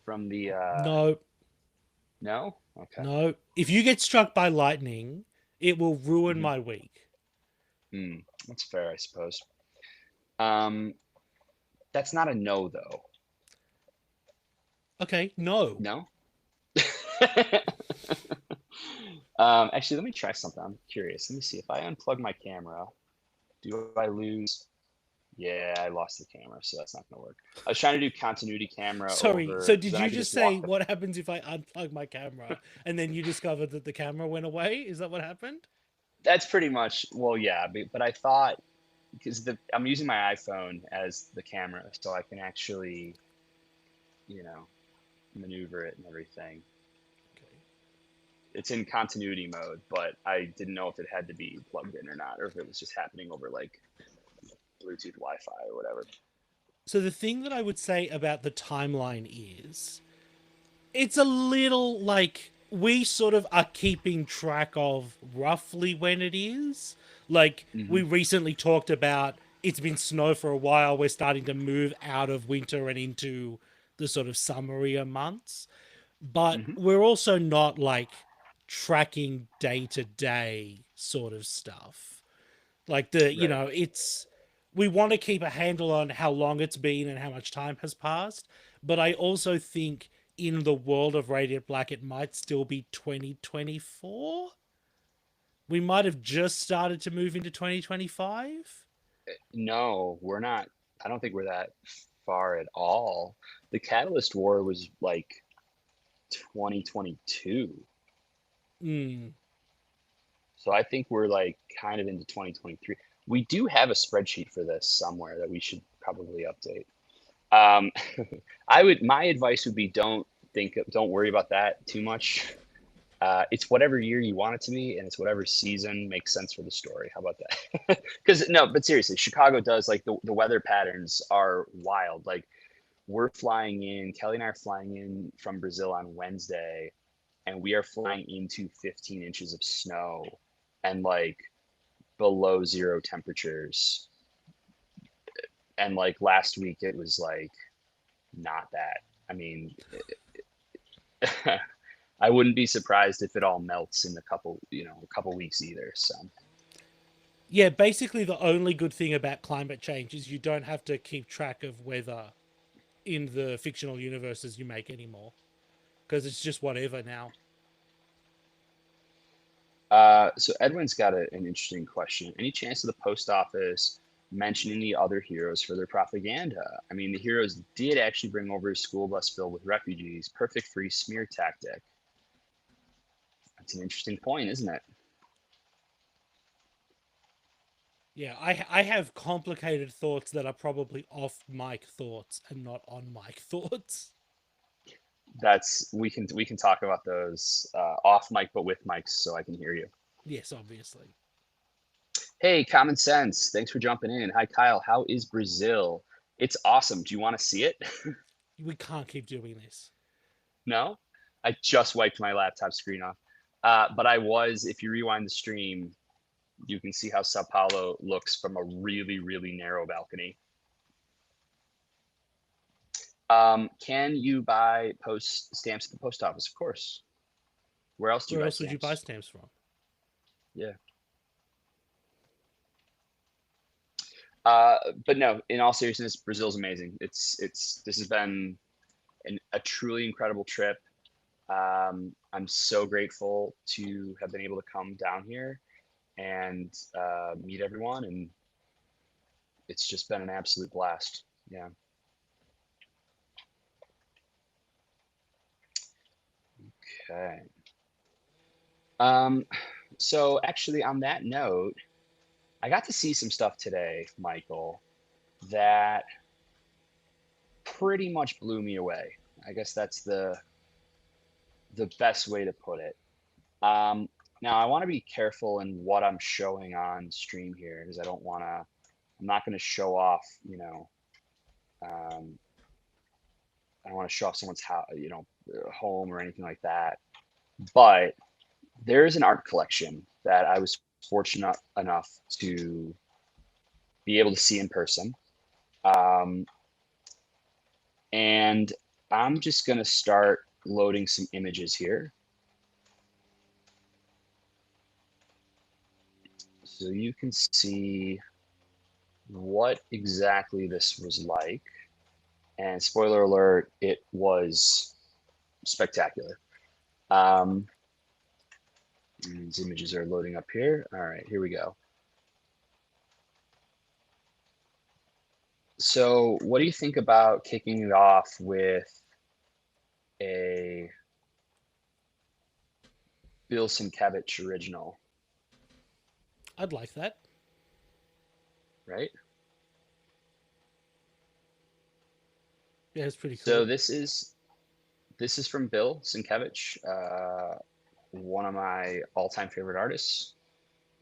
No, No? Okay. no. If you get struck by lightning, it will ruin Hmm. my week. That's fair, I suppose. Um, that's not a no though. Okay, no. No? Actually, let me try something. I'm curious. Let me see. If I unplug my camera, do I lose? Yeah, I lost the camera, so that's not gonna work. I was trying to do continuity camera Sorry. over, So because did then I you could just just say walk the. what happens if I unplug my camera and then you discovered that the camera went away? Is that what happened? That's pretty much, well, yeah, but I thought because I'm using my iPhone as the camera, so I can actually, you know, maneuver it and everything. Okay. It's in continuity mode, but I didn't know if it had to be plugged in or not, or if it was just happening over like Bluetooth Wi-Fi or whatever. So the thing that I would say about the timeline is it's a little like we sort of are keeping track of roughly when it is. Like Hmm. we recently talked about it's been snow for a while, we're starting to move out of winter and into the sort of summerier months. But Hmm. we're also not like tracking day to day sort of stuff. Like Right. it's we want to keep a handle on how long it's been and how much time has passed. But I also think in the world of Radiant Black, it might still be 2024. We might have just started to move into 2025. No, we're not. I don't think we're that far at all. The Catalyst War was like 2022. Mm. So I think we're like kind of into 2023. We do have a spreadsheet for this somewhere that we should probably update. Um, my advice would be don't worry about that too much. It's whatever year you want it to be, and it's whatever season makes sense for the story. How about that? Because no, but seriously, Chicago does like the weather patterns are wild. Like we're flying in, Kelly and I are flying in from Brazil on Wednesday, and we are flying into 15 inches of snow and like below zero temperatures. And like last week, it was like not that. I mean, I wouldn't be surprised if it all melts in a couple weeks either. So Yeah, basically the only good thing about climate change is you don't have to keep track of weather in the fictional universes you make anymore because it's just whatever now. so Edwin's got an interesting question. Any chance of the post office mentioning the other heroes for their propaganda? I mean, the heroes did actually bring over a school bus filled with refugees. Perfect free smear tactic. That's an interesting point, isn't it? Yeah, I have complicated thoughts that are probably off mic thoughts and not on mic thoughts. That's we can talk about those off mic, but with mics, so I can hear you. Yes, obviously. Hey, Common Sense, thanks for jumping in. Hi, Kyle. How is Brazil? It's awesome. Do you want to see it? We can't keep doing this. No? I just wiped my laptop screen off. But I was, if you rewind the stream, you can see how Sao Paulo looks from a really, really narrow balcony. Can you buy post stamps at the post office? Of course. Where else do you Where buy else would you buy stamps? stamps from? Yeah. But no, in all seriousness, Brazil's amazing. This has been a truly incredible trip. I'm so grateful to have been able to come down here and meet everyone, and it's just been an absolute blast. Yeah. Okay. Um, so actually, on that note, I got to see some stuff today, Michael, that pretty much blew me away. I guess that's the best way to put it. Um, Now I want to be careful in what I'm showing on stream here because I don't want to. I'm not going to show off, um, I don't want to show off someone's house, home or anything like that. But there's an art collection that I was fortunate enough to be able to see in person. Um, and I'm just going to start loading some images here. So you can see what exactly this was like. And spoiler alert, it was spectacular. Um, these images are loading up here. All right, here we go. So, what do you think about kicking it off with a Bill Sienkiewicz original, I'd like that. right? Yeah, it's pretty So cool. this is from Bill Sienkiewicz, one of my all-time favorite artists,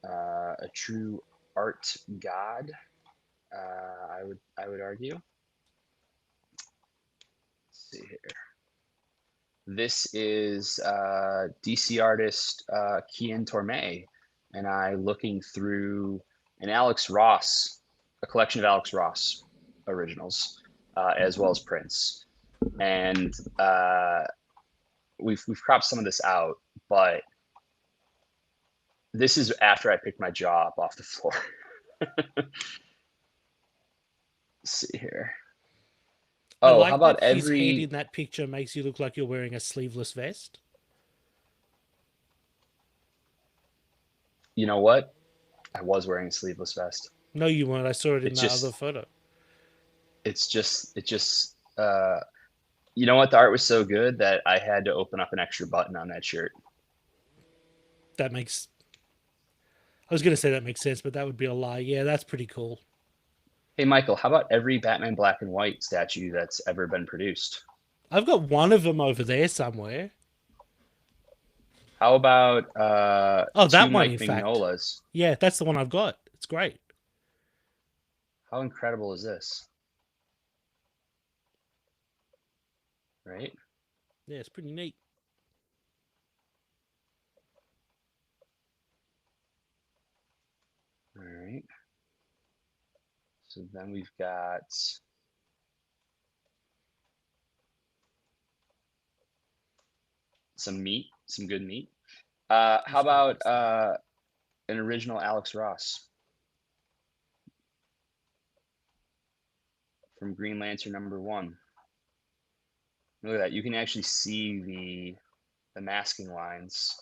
a true art god. I would argue. Let's see here. This is DC artist Kian Torme, and I looking through an Alex Ross, a collection of Alex Ross originals, as well as prints. And we've cropped some of this out, but this is after I picked my jaw up off the floor. Let's see here. I Oh, how like about that his head every? in that picture makes you look like you're wearing a sleeveless vest. You know what? I was wearing a sleeveless vest. No, you weren't. I saw it in It's that other just, photo. it's just. You know what? The art was so good that I had to open up an extra button on that shirt. That makes. I was going to say that makes sense, but that would be a lie. Yeah, that's pretty cool. Hey, Michael, how about every Batman Black and White statue that's ever been produced? I've got one of them over there somewhere. How about Oh, two that one, Mike in fact. Mignola's? Yeah, that's the one I've got. It's great. How incredible is this? Right? Yeah, it's pretty neat. All right. So then we've got some meat, some good meat. You How sure about about that? an original Alex Ross from Green Lantern #1? Look at that. You can actually see the masking lines.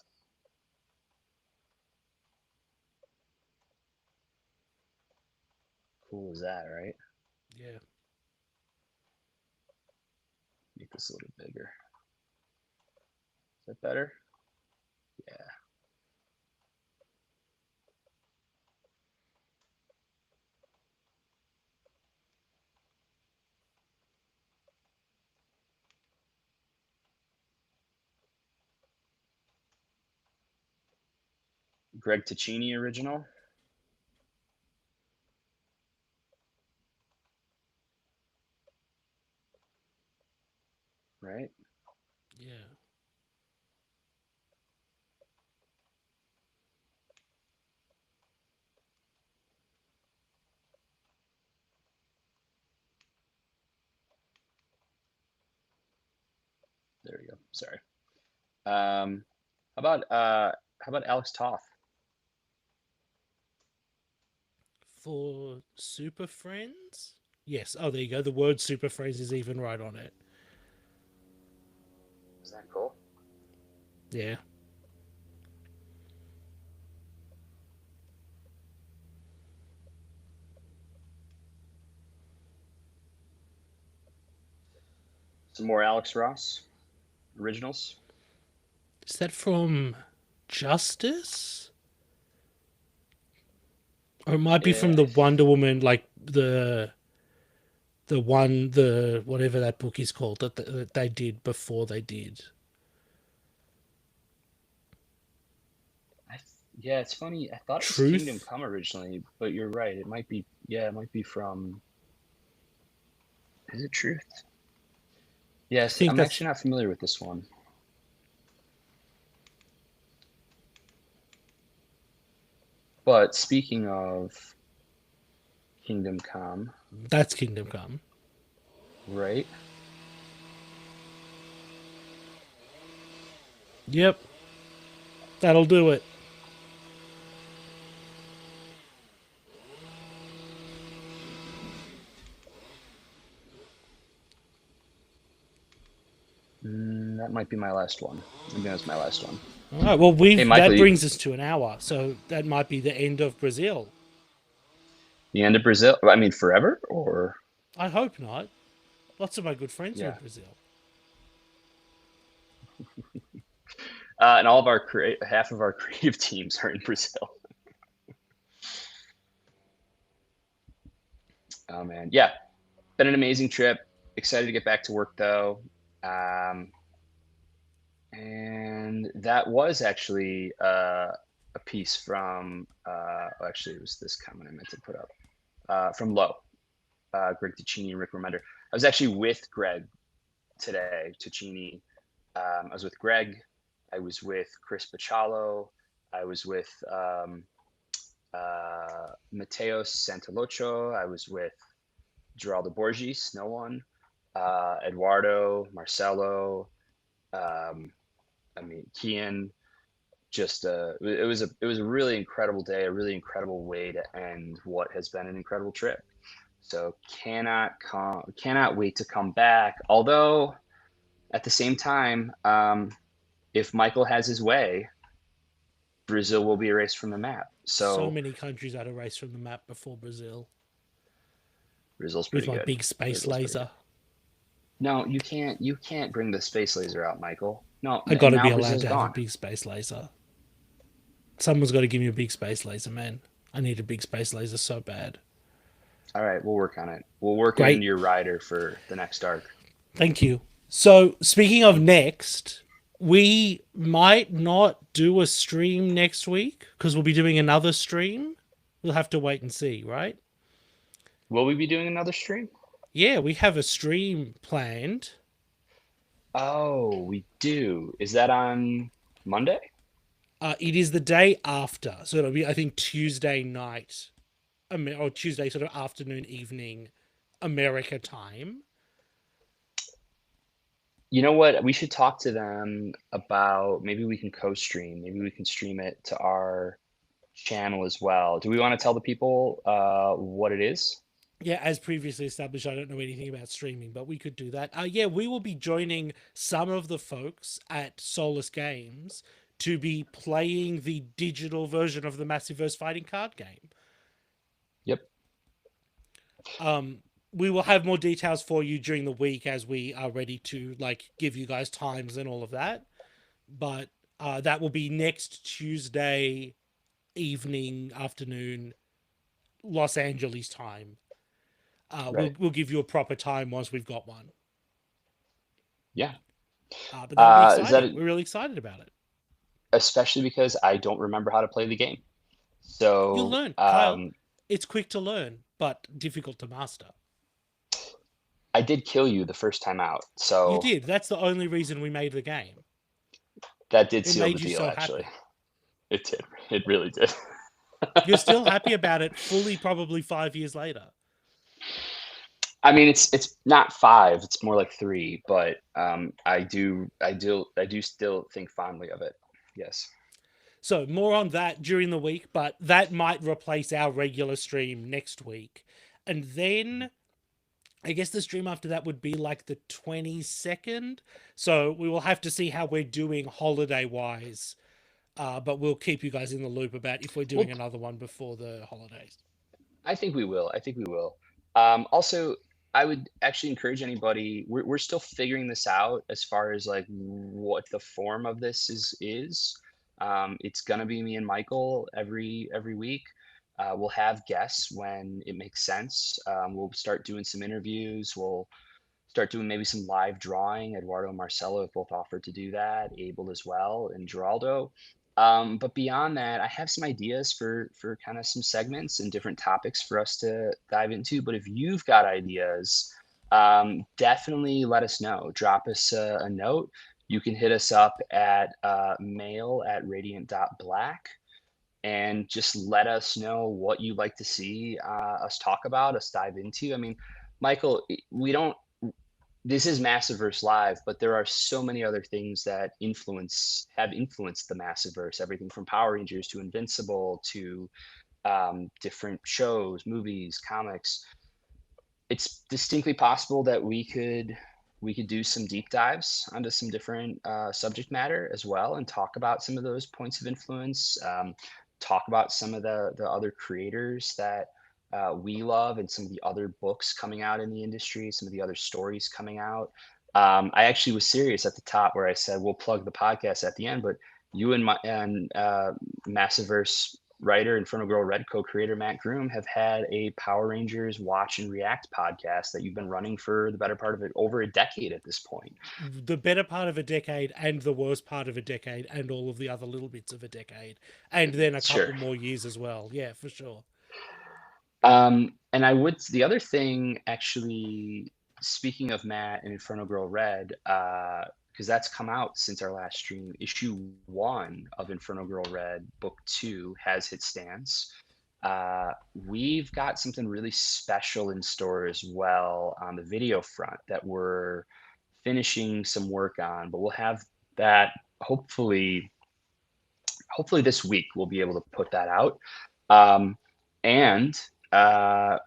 Cool as that, right? Yeah. Make this a little bigger. Is that better? Yeah. Greg Ticini original, right? Yeah. There we go. Sorry. Um, how about Alex Toth? For Super Friends? Yes. Oh, there you go. The word Super Friends is even right on it. Is that cool? Yeah. Some more Alex Ross originals. Is that from Justice? Or it might be from Yeah, the Wonder Woman, like the whatever that book is called that they did before they did. I, yeah, it's funny. I thought it was Kingdom Truth? Come originally, but you're right. It might be. Yeah, it might be from. Is it Truth? I Yes, think I'm that's actually not familiar with this one. But speaking of Kingdom Come, that's Kingdom Come. right? Yep, that'll do it. That might be my last one. I think that's my last one. All right. Well, Hey, we've Michael, that brings us to an hour, so that might be the end of Brazil. the end of Brazil. I mean, forever or I hope not. Lots of my good friends are in yeah. Brazil. And all of our half of our creative teams are in Brazil. Oh man, yeah, been an amazing trip. Excited to get back to work though. Um, and that was actually a piece from. Actually, it was this comment I meant to put up from Low, Greg Ticini and Rick Remender. I was actually with Greg today, Ticini. I was with Greg. I was with Chris Bachalo. I was with Mateos Santalocho. I was with Geraldo Borges, no one, Eduardo, Marcelo, um, I mean, Kian. Just it was a really incredible day, a really incredible way to end what has been an incredible trip. So cannot wait to come back. Although at the same time, if Michael has his way, Brazil will be erased from the map. So So many countries I'd erase from the map before Brazil Brazil's with pretty my good. big space Brazil's pretty good. laser. No, you can't bring the space laser out, Michael. No, I and got to be now allowed Brazil's to have a gone. big space laser. Someone's got to give me a big space laser, man. I need a big space laser so bad. All right, we'll work on it. We'll work it Great. into your rider for the next arc. Thank you. So, speaking of next, we might not do a stream next week because we'll be doing another stream. We'll have to wait and see, right? Will we be doing another stream? Yeah, we have a stream planned. Oh, we do. Is that on Monday? It is the day after, so it'll be I think Tuesday night, or Tuesday sort of afternoon, evening, America time. You know what? We should talk to them about maybe we can co-stream. Maybe we can stream it to our channel as well. Do we want to tell the people what it is? Yeah, as previously established, I don't know anything about streaming, but we could do that. Yeah, we will be joining some of the folks at Solus Games to be playing the digital version of the Massiverse fighting card game. Yep. We will have more details for you during the week as we are ready to like give you guys times and all of that. But that will be next Tuesday evening, afternoon, Los Angeles time. Right. We'll give you a proper time once we've got one. Yeah. But that'll be Is that exciting. We're really excited about it. especially because I don't remember how to play the game. You'll So learn, Kyle. It's quick to learn, but difficult to master. I did kill you the first time out. You So did. That's the only reason we made the game. that did It seal the made you deal, so actually. happy. It did. It really did. You're still happy about it fully probably 5 years later. I mean, it's not 5, it's more like 3, but, I do still think fondly of it. Yes. So more on that during the week, but that might replace our regular stream next week. And then I guess the stream after that would be like the 22nd. So we will have to see how we're doing holiday wise. But we'll keep you guys in the loop about if we're doing Well, another one before the holidays. I think we will. I think we will. Also, I would actually encourage anybody. We're still figuring this out as far as like what the form of this is. It's gonna be me and Michael every week. We'll have guests when it makes sense. We'll start doing some interviews. We'll start doing maybe some live drawing. Eduardo and Marcelo have both offered to do that. Abel as well, and Geraldo. But beyond that, I have some ideas for kind of some segments and different topics for us to dive into. But if you've got ideas, definitely let us know. Drop us a note. You can hit us up at mail@radiant.black and just let us know what you'd like to see us talk about, us dive into. I mean, Michael, we don't this is Massiverse Live, but there are so many other things that have influenced the Massiverse. Everything from Power Rangers to Invincible to different shows, movies, comics. It's distinctly possible that we could do some deep dives onto some different subject matter as well, and talk about some of those points of influence. Talk about some of the other creators that we love, and some of the other books coming out in the industry, some of the other stories coming out. I actually was serious at the top where I said we'll plug the podcast at the end, but you and Massiverse writer, Inferno Girl Red co-creator Matt Groom have had a Power Rangers Watch and React podcast that you've been running for the better part of it over a decade at this point. The better part of a decade and the worst part of a decade and all of the other little bits of a decade. And then a Sure. couple more years as well. Yeah, for sure. And I would the other thing actually, speaking of Matt and Inferno Girl Red, because that's come out since our last stream. Issue 1 of Inferno Girl Red, book 2, has hit stands. We've got something really special in store as well on the video front that we're finishing some work on, but we'll have that hopefully this week we'll be able to put that out. And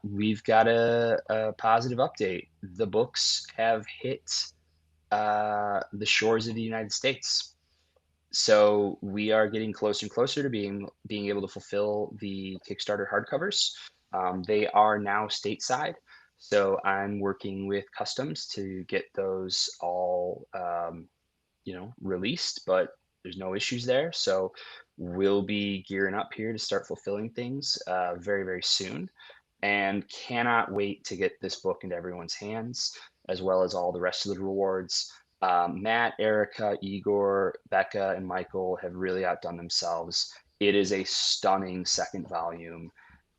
we've got a positive update. The books have hit the shores of the United States. So we are getting closer and closer to being able to fulfill the Kickstarter hardcovers. They are now stateside, so I'm working with customs to get those all released, but there's no issues there. So we'll be gearing up here to start fulfilling things very, very soon, and cannot wait to get this book into everyone's hands, as well as all the rest of the rewards. Matt, Erica, Igor, Becca, and Michael have really outdone themselves. It is a stunning second volume.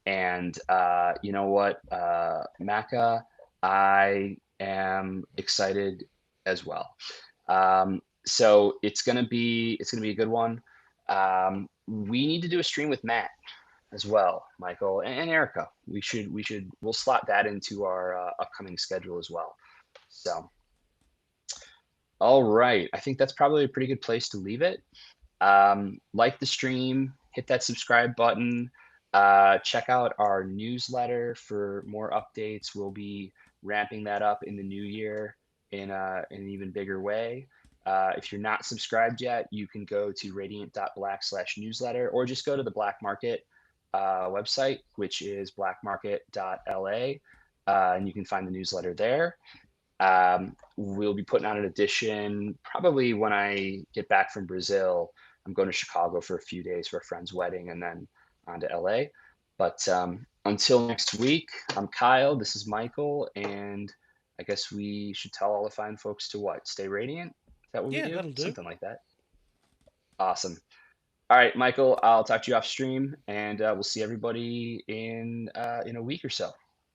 And you know what, Maka, I am excited as well. So it's gonna be a good one. We need to do a stream with Matt as well, Michael and Erica. We'll slot that into our upcoming schedule as well. So, all right, I think that's probably a pretty good place to leave it. Like the stream, hit that subscribe button. Check out our newsletter for more updates. We'll be ramping that up in the new year in an even bigger way. If you're not subscribed yet, you can go to radiant.black/newsletter, or just go to the Black Market website, which is blackmarket.la, and you can find the newsletter there. We'll be putting out an edition probably when I get back from Brazil. I'm going to Chicago for a few days for a friend's wedding, and then on to LA. But until next week, I'm Kyle. This is Michael. And I guess we should tell all the fine folks to what? Stay radiant? Is that what we Yeah, do? that'll do. Something like that. Awesome. All right, Michael, I'll talk to you off stream, and we'll see everybody in a week or so.